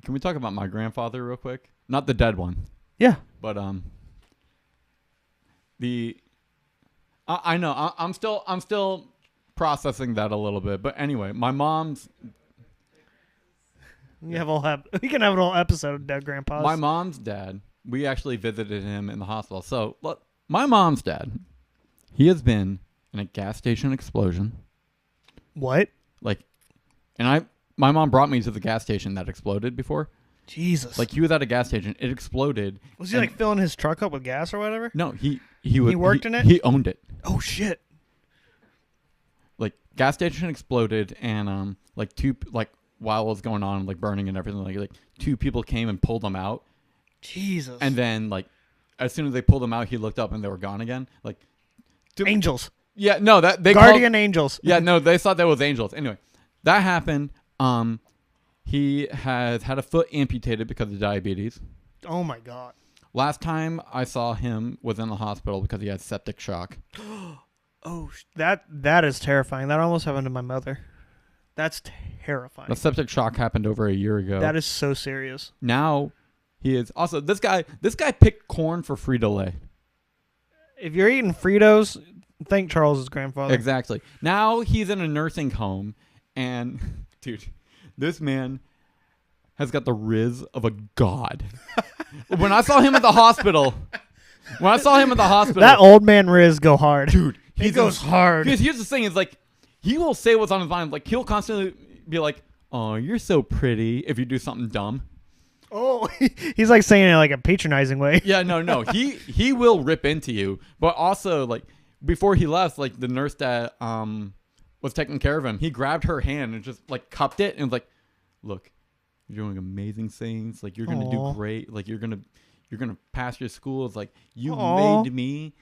Can we talk about my grandfather real quick? Not the dead one, Yeah. but I know I'm still processing that a little bit. But anyway, my mom's We can have an whole episode of Dead Grandpas. my mom's dad. We actually visited him in the hospital. So look, my mom's dad, he has been in a gas station explosion. What? My mom brought me to the gas station that exploded before. Jesus. Like, he was at a gas station. It exploded. Was he like filling his truck up with gas or whatever? No, he worked in it? He owned it. Oh shit. Like, gas station exploded, and like while it was going on, like burning and everything, like 2 people came and pulled him out. Jesus. And then like as soon as they pulled him out, he looked up and they were gone again. Like angels. Yeah, no, that they Guardian angels. Yeah, no, they thought that was angels. Anyway, that happened. He has had a foot amputated because of diabetes. Oh my god. Last time I saw him was in the hospital because he had septic shock. Oh, that is terrifying. That almost happened to my mother. That's terrifying. The septic shock happened over a year ago. That is so serious. Now he is also this guy picked corn for Frito-Lay. If you're eating Fritos, thank Charles's grandfather. Exactly. Now he's in a nursing home, and dude, this man has got the riz of a god. When I saw him at the hospital, that old man Riz go hard. dude, He goes hard. Because here's the thing: is like he will say what's on his mind. Like he'll constantly be like, "Oh, you're so pretty," if you do something dumb. Oh, he's like saying it in like a patronizing way. Yeah, no. He will rip into you, but also like before he left, like the nurse that was taking care of him, he grabbed her hand and just like cupped it and was like, "Look, you're doing amazing things. Like you're gonna do great. Like you're gonna pass your school. It's like you Aw. made me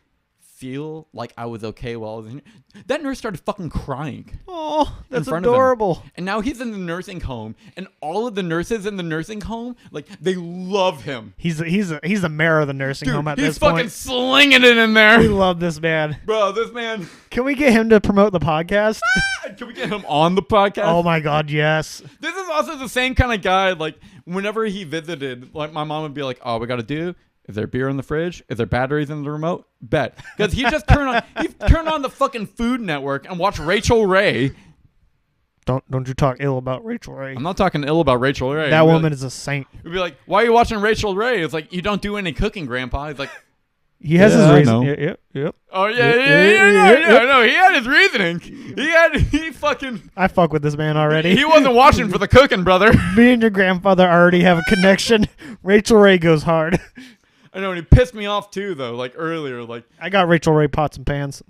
feel like I was okay while I was in. That nurse started fucking crying. Oh, that's front of him. adorable. And now he's in the nursing home, and all of the nurses in the nursing home, like, they love him. He's the mayor of the nursing Dude, home at he's this fucking point. slinging it in there. We love this man. Bro, this man. Can we get him to promote the podcast? Can we get him on the podcast? Oh my God, yes. This is also the same kind of guy, like, whenever he visited, like, my mom would be like, all we got to do, is there beer in the fridge? Is there batteries in the remote? Bet. Because he just turned on the fucking Food Network and watched Rachel Ray. Don't you talk ill about Rachel Ray. I'm not talking ill about Rachel Ray. That woman is a saint. We'd be like, why are you watching Rachel Ray? It's like, you don't do any cooking, Grandpa. He's like, He has his I reason. know. Yep. oh, yeah. No, he had his reasoning. He fucking... I fuck with this man already. He wasn't watching for the cooking, brother. Me and your grandfather already have a connection. Rachel Ray goes hard. I know, and he pissed me off, too, though, like, earlier, like... I got Rachel Ray pots and pans.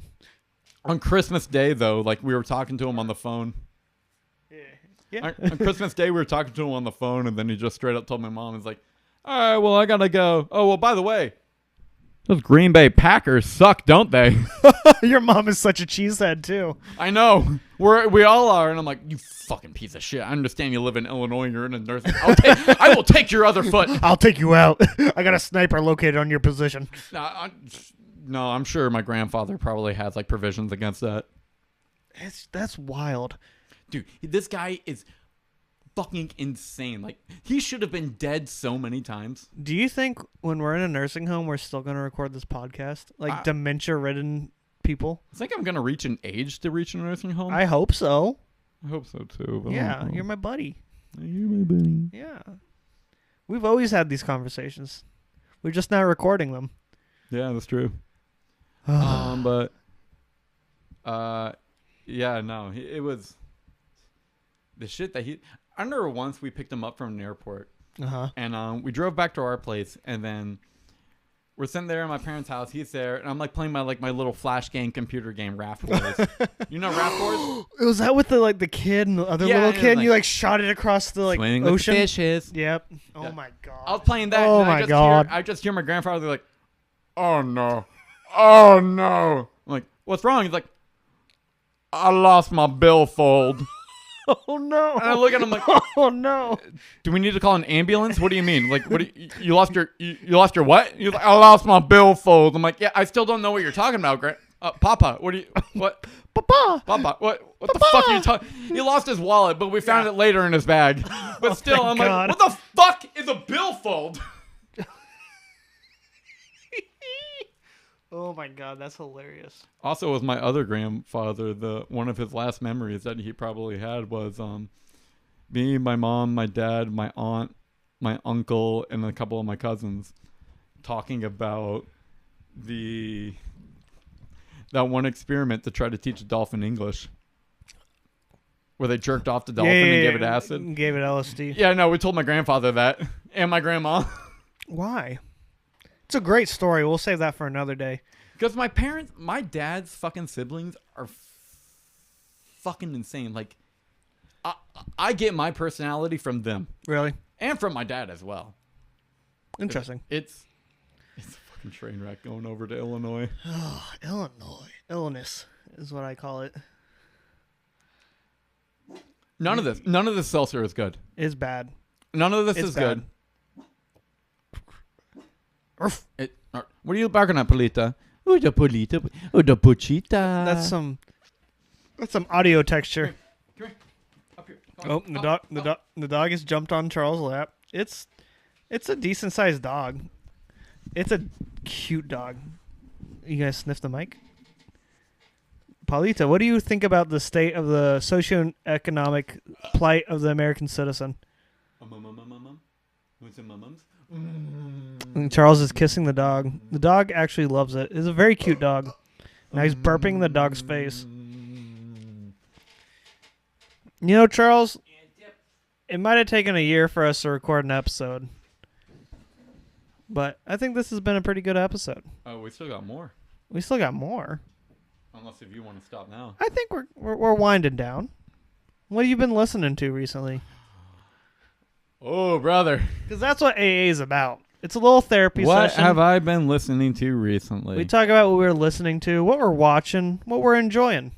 On Christmas Day, though, like, we were talking to him on the phone. Yeah. On Christmas Day, we were talking to him on the phone, and then he just straight up told my mom, he's like, all right, well, I gotta go. Oh, well, by the way, those Green Bay Packers suck, don't they? Your mom is such a cheesehead, too. I know. We all are. And I'm like, you fucking piece of shit. I understand you live in Illinois and you're in a nursing. I will take your other foot. I'll take you out. I got a sniper located on your position. No, I'm sure my grandfather probably has, like, provisions against that. That's wild. Dude, this guy is fucking insane. Like, he should have been dead so many times. Do you think when we're in a nursing home, we're still going to record this podcast? Like dementia-ridden people? I think I'm going to reach an age to reach a nursing home. I hope so. I hope so, too. But Yeah, you're my buddy. You're my buddy. Yeah. We've always had these conversations. We're just not recording them. Yeah, that's true. Yeah, no, it was the shit that I remember once we picked him up from an airport, and we drove back to our place, and then we're sitting there in my parents' house. He's there, and I'm like playing my little flash game computer game, Raft Wars. You know Raft Wars? Was that with the kid and the other little kid? And you like shot it across the Swimming ocean. with fishes. Yep. Yeah. Oh my God. I was playing that. Oh and my God. I just hear my grandfather like, "Oh no, oh no!" I'm like, "What's wrong?" He's like, "I lost my billfold." Oh no! And I look at him like, "Oh no! Do we need to call an ambulance? What do you mean? Like, what? You lost your you lost your what?" He's like, "I lost my billfold." I'm like, "Yeah, I still don't know what you're talking about, Papa. What do you what? Papa, what the fuck are you talking? He lost his wallet, but we found it later in his bag. But still, I'm God. like, what the fuck is a billfold?" Oh my God, that's hilarious. Also, with my other grandfather, one of his last memories that he probably had was me, my mom, my dad, my aunt, my uncle, and a couple of my cousins talking about that one experiment to try to teach a dolphin English, where they jerked off the dolphin and gave it acid. Gave it LSD. Yeah, no, we told my grandfather that, and my grandma. Why? It's a great story. We'll save that for another day. Because my dad's fucking siblings are fucking insane. Like, I get my personality from them. Really? And from my dad as well. Interesting. It's a fucking train wreck going over to Illinois. Oh, Illinois. Illness is what I call it. None of this seltzer is good. It's bad. None of this It's is bad. good. What are you barking at, Polita? Oh, the Polita. Oh, the Pochita. That's some audio texture. Come here. Up here. Oh, the dog has jumped on Charles' lap. It's a decent sized dog. It's a cute dog. You guys sniff the mic? Paulita, what do you think about the state of the socioeconomic plight of the American citizen? And Charles is kissing the dog. The dog actually loves it. It's a very cute dog. Now he's burping in the dog's face. You know, Charles, it might have taken a year for us to record an episode. But I think this has been a pretty good episode. Oh, we still got more. We still got more. Unless if you want to stop now. I think we're winding down. What have you been listening to recently? Oh, brother. Because that's what AA is about. It's a little therapy What session. have I been listening to recently? We talk about what we're listening to, what we're watching, what we're enjoying.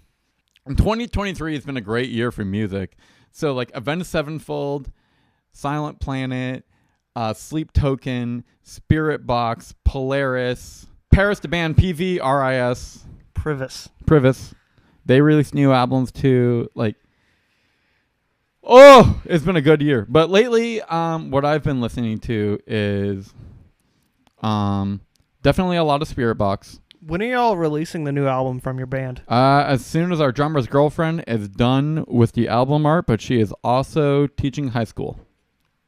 2023 has been a great year for music. So like Avenged Sevenfold, Silent Planet, Sleep Token, Spirit Box, Polaris, Paris the band PVRIS, Privis. They released new albums too. Like, oh, it's been a good year. But lately, what I've been listening to is definitely a lot of Spirit Box. When are y'all releasing the new album from your band? As soon as our drummer's girlfriend is done with the album art, but she is also teaching high school.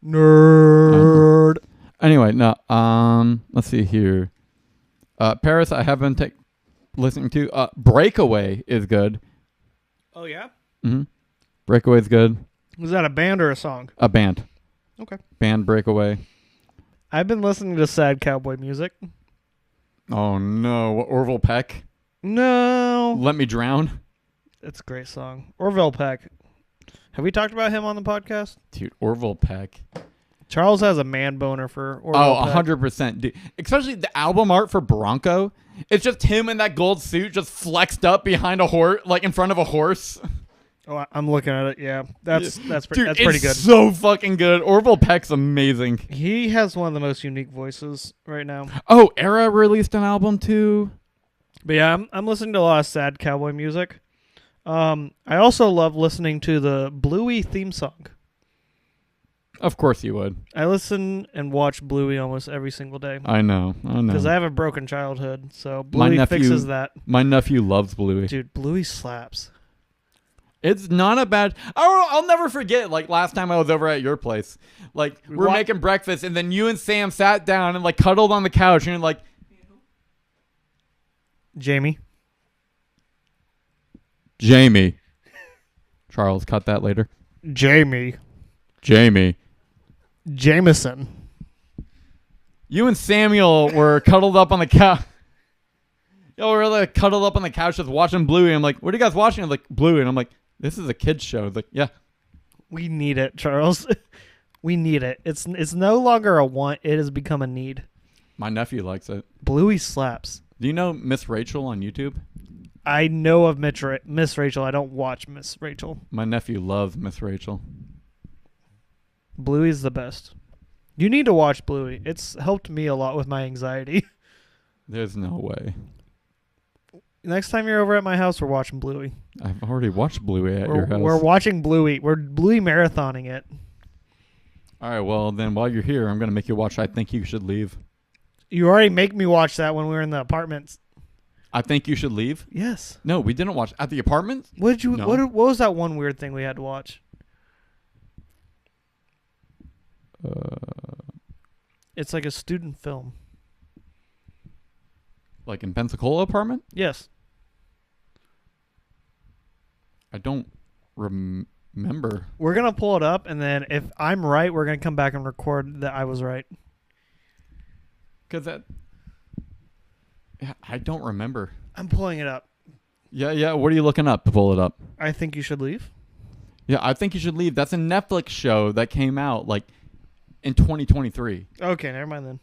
Nerd. Anyway, no. Let's see here. Paris, I have been listening to. Breakaway is good. Oh, yeah? Mm-hmm. Breakaway is good. Was that a band or a song? A band. Okay. Band Breakaway. I've been listening to sad cowboy music. Oh no, what, Orville Peck? No. Let Me Drown? It's a great song. Orville Peck. Have we talked about him on the podcast? Dude, Orville Peck. Charles has a man boner for Orville Peck. 100%. Dude, especially the album art for Bronco. It's just him in that gold suit just flexed up behind a horse, like in front of a horse. Oh, I'm looking at it. Yeah, that's Dude, pretty it's good. So fucking good. Orville Peck's amazing. He has one of the most unique voices right now. Oh, Era released an album too. But yeah, I'm listening to a lot of sad cowboy music. I also love listening to the Bluey theme song. Of course you would. I listen and watch Bluey almost every single day. I know. Because I have a broken childhood, so Bluey fixes that. My nephew loves Bluey. Dude, Bluey slaps. It's not a bad. I'll never forget. Like last time I was over at your place, like we were making breakfast, and then you and Sam sat down and like cuddled on the couch, and you're like, Jamie. Charles, cut that later. Jamie. Jameson. You and Samuel were cuddled up on the couch. Yo, we were like cuddled up on the couch just watching Bluey. I'm like, what are you guys watching? I'm like, Bluey. And I'm like, this is a kid's show. Like, yeah. We need it, Charles. We need it. It's no longer a want. It has become a need. My nephew likes it. Bluey slaps. Do you know Miss Rachel on YouTube? I know of Miss Rachel. I don't watch Miss Rachel. My nephew loves Miss Rachel. Bluey's the best. You need to watch Bluey. It's helped me a lot with my anxiety. There's no way. Next time you're over at my house, we're watching Bluey. I've already watched Bluey at your house. We're watching Bluey. We're Bluey marathoning it. All right, well, then while you're here, I'm going to make you watch I Think You Should Leave. You already make me watch that when we were in the apartments. I Think You Should Leave? Yes. No, we didn't watch. At the apartment? No. What was that one weird thing we had to watch? It's like a student film. Like in Pensacola apartment? Yes. I don't remember. We're going to pull it up, and then if I'm right, we're going to come back and record that I was right. Because I don't remember. I'm pulling it up. Yeah. What are you looking up to pull it up? I Think You Should Leave. Yeah, I Think You Should Leave. That's a Netflix show that came out like in 2023. Okay, never mind then.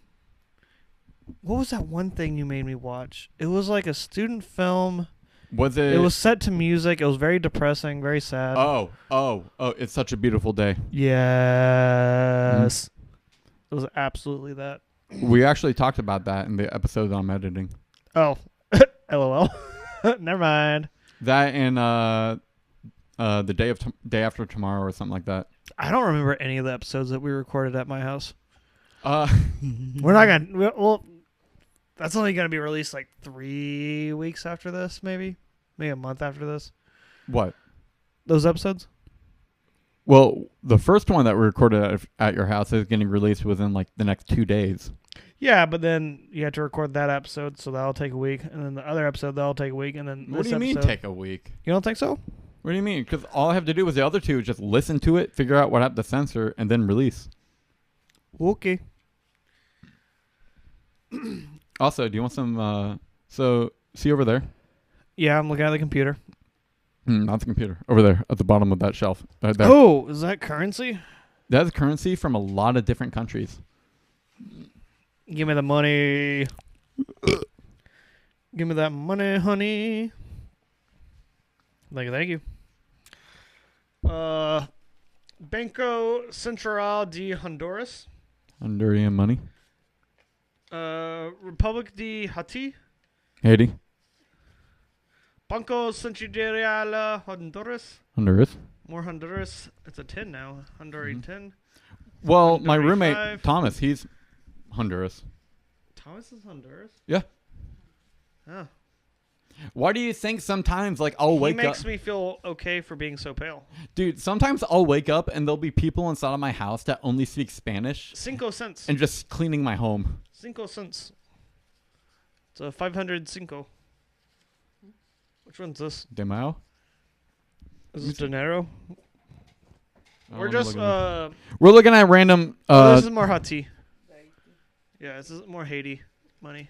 What was that one thing you made me watch? It was like a student film. Was it? It was set to music. It was very depressing, very sad. Oh, It's Such a Beautiful Day. Yes. It was absolutely that. We actually talked about that in the episode I'm editing. Oh, LOL. Never mind. That and the day after tomorrow or something like that. I don't remember any of the episodes that we recorded at my house. We're not gonna. Well, that's only gonna be released like 3 weeks after this, maybe a month after this. What? Those episodes? Well, the first one that we recorded at your house is getting released within like the next 2 days. Yeah, but then you have to record that episode, so that'll take a week, and then the other episode that'll take a week, and then What this do you mean episode- take a week? You don't think so? What do you mean? Because all I have to do with the other two is just listen to it, figure out what I have to censor, and then release. Okay. Also, do you want some? So see over there. Yeah, I'm looking at the computer. Not the computer. Over there at the bottom of that shelf. Right there. Oh, is that currency? That's currency from a lot of different countries. Give me the money. Give me that money, honey. Thank you. Banco Central de Honduras. Honduran money. Republic de Haiti. Haiti. Banco Central Honduras. Honduras. More Honduras. It's a 10 now. Honduran 10. Well, my Honduras roommate, 5. Thomas, he's Honduras. Thomas is Honduras? Yeah. Oh. Why do you think sometimes, like, I'll He wake up... makes me feel okay for being so pale. Dude, sometimes I'll wake up and there'll be people inside of my house that only speak Spanish 5 cents. and just cleaning my home. 5 cents. It's a 505. Which one's this? De Mayo? Is this dinero? We're just We're looking at random... this is more Haiti. Yeah, this is more Haiti money.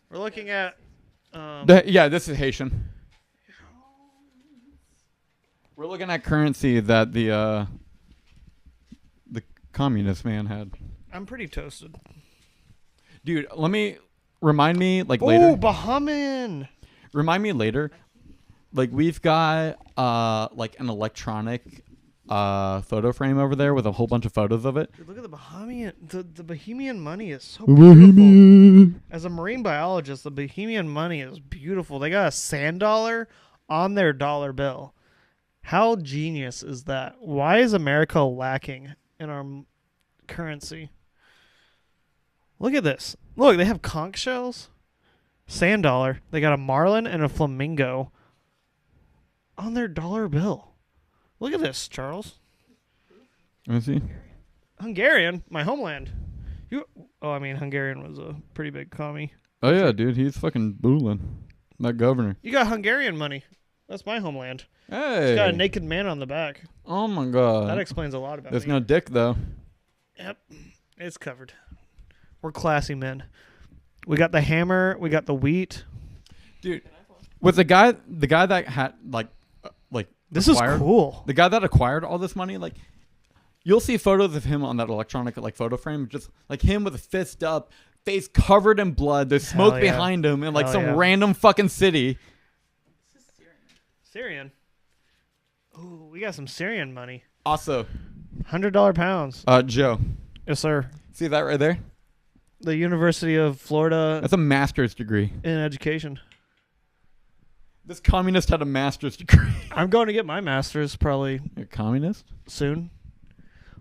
We're looking at yeah, this is Haitian. We're looking at currency that the communist man had. I'm pretty toasted. Dude, let me... Remind me, like, Oh, later... Bahamian! Remind me later. Like, we've got, like, an electronic photo frame over there with a whole bunch of photos of it. Dude, look at the Bahamian. The Bohemian money is so beautiful. As a marine biologist, the Bohemian money is beautiful. They got a sand dollar on their dollar bill. How genius is that? Why is America lacking in our currency? Look at this. Look, they have conch shells. Sand dollar. They got a marlin and a flamingo on their dollar bill. Look at this, Charles. Let me see. Hungarian, my homeland. Hungarian was a pretty big commie. Oh, yeah, dude. He's fucking booling. That governor. You got Hungarian money. That's my homeland. Hey. It's got a naked man on the back. Oh, my God. That explains a lot about There's me. no dick, though. Yep. It's covered. We're classy men. We got the hammer. We got the wheat. Dude, with the guy that had, like This acquired, is cool. the guy that acquired all this money, like, you'll see photos of him on that electronic, like, photo frame, just, like, him with a fist up, face covered in blood. There's smoke Hell yeah. behind him in, like, Hell some yeah. random fucking city. Syrian. Ooh, we got some Syrian money. Also, $100 pounds. Joe, Yes, sir. see that right there? The University of Florida That's a master's degree. in education. This communist had a master's degree. I'm going to get my master's probably You're a communist? soon.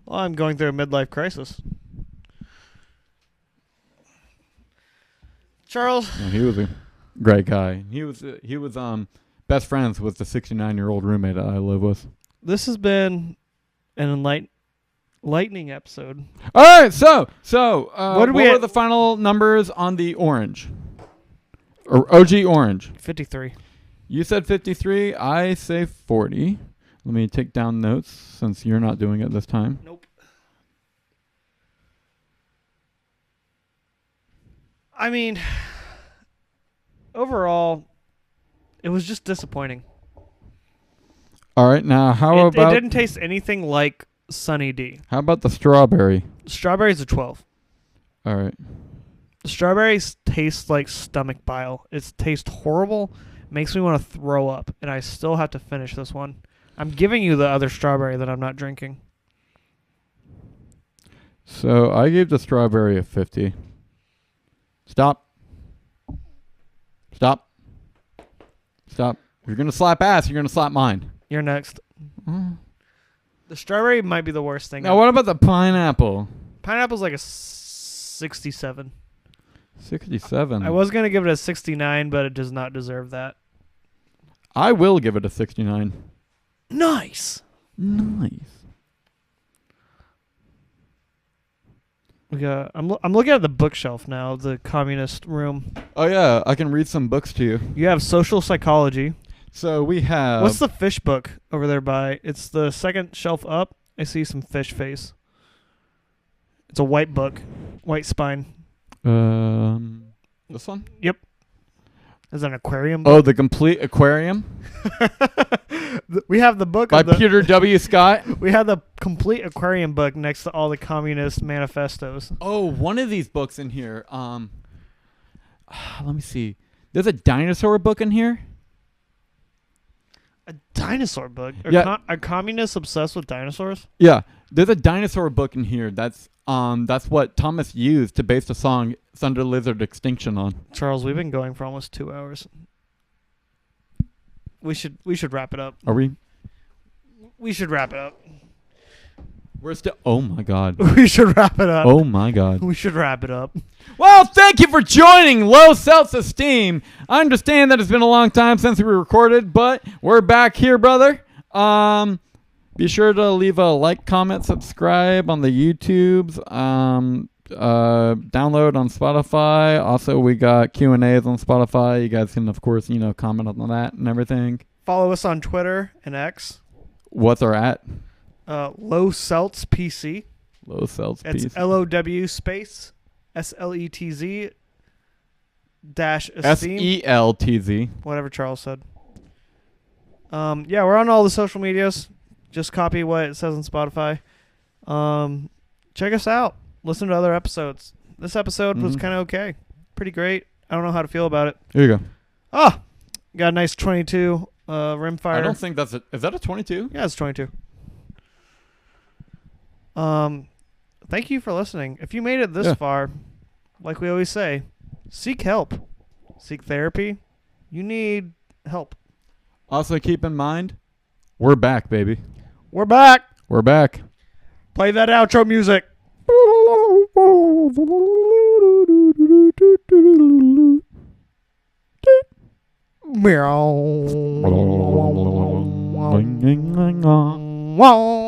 Well, I'm going through a midlife crisis. Charles. Yeah, he was a great guy. He was best friends with the 69-year-old roommate that I live with. This has been an enlightening episode. All right, so What did what we were at? the final numbers on the orange? Or OG orange? 53. You said 53. I say 40. Let me take down notes since you're not doing it this time. Nope. I mean, overall, it was just disappointing. All right, now how It about didn't taste anything like Sunny D. how about the strawberry? Strawberries are 12. All right. Strawberries taste like stomach bile. It tastes horrible. Makes me want to throw up, and I still have to finish this one. I'm giving you the other strawberry that I'm not drinking. So I gave the strawberry a 50. Stop. Stop. Stop. If you're going to slap ass, you're going to slap mine. You're next. The strawberry might be the worst thing. Now, what about the pineapple? Pineapple's like a 67. 67. I was going to give it a 69, but it does not deserve that. I will give it a 69. Nice. Nice. I'm looking at the bookshelf now, the communist room. Oh, yeah. I can read some books to you. You have social psychology. So we have... What's the fish book over there by? It's the second shelf up. I see some fish face. It's a white book. White spine. This one? Yep. Is that an aquarium Oh, book? The Complete Aquarium We have the book by of the, Peter W. Scott. We have the Complete Aquarium book next to all the communist manifestos. Oh, one of these books in here. Let me see. There's a dinosaur book in here. A dinosaur book? Yeah. Are communists obsessed with dinosaurs? Yeah, there's a dinosaur book in here. That's what Thomas used to base the song Thunder Lizard Extinction on. Charles, we've been going for almost 2 hours. We should wrap it up. Are we? We should wrap it up. We're still. Oh my God. We should wrap it up. Oh my God. We should wrap it up. Well, thank you for joining Low Seltz-Esteem. I understand that it's been a long time since we recorded, but we're back here, brother. Be sure to leave a like, comment, subscribe on the YouTubes. Download on Spotify. Also, we got Q&As on Spotify. You guys can, of course, comment on that and everything. Follow us on Twitter and X. What's our at? Low Seltz PC. Low Seltz-Esteem. It's LOW space SLETZ dash esteem. SELTZ. Whatever Charles said. Yeah, we're on all the social medias. Just copy what it says on Spotify. Check us out. Listen to other episodes. This episode was kind of okay. Pretty great. I don't know how to feel about it. Here you go. Oh, got a nice 22 rimfire. I don't think that's is that a 22? Yeah, it's 22. Thank you for listening. If you made it this far, like we always say, seek help. Seek therapy. You need help. Also, keep in mind, we're back, baby. We're back. We're back. Play that outro music. Meow. Wow.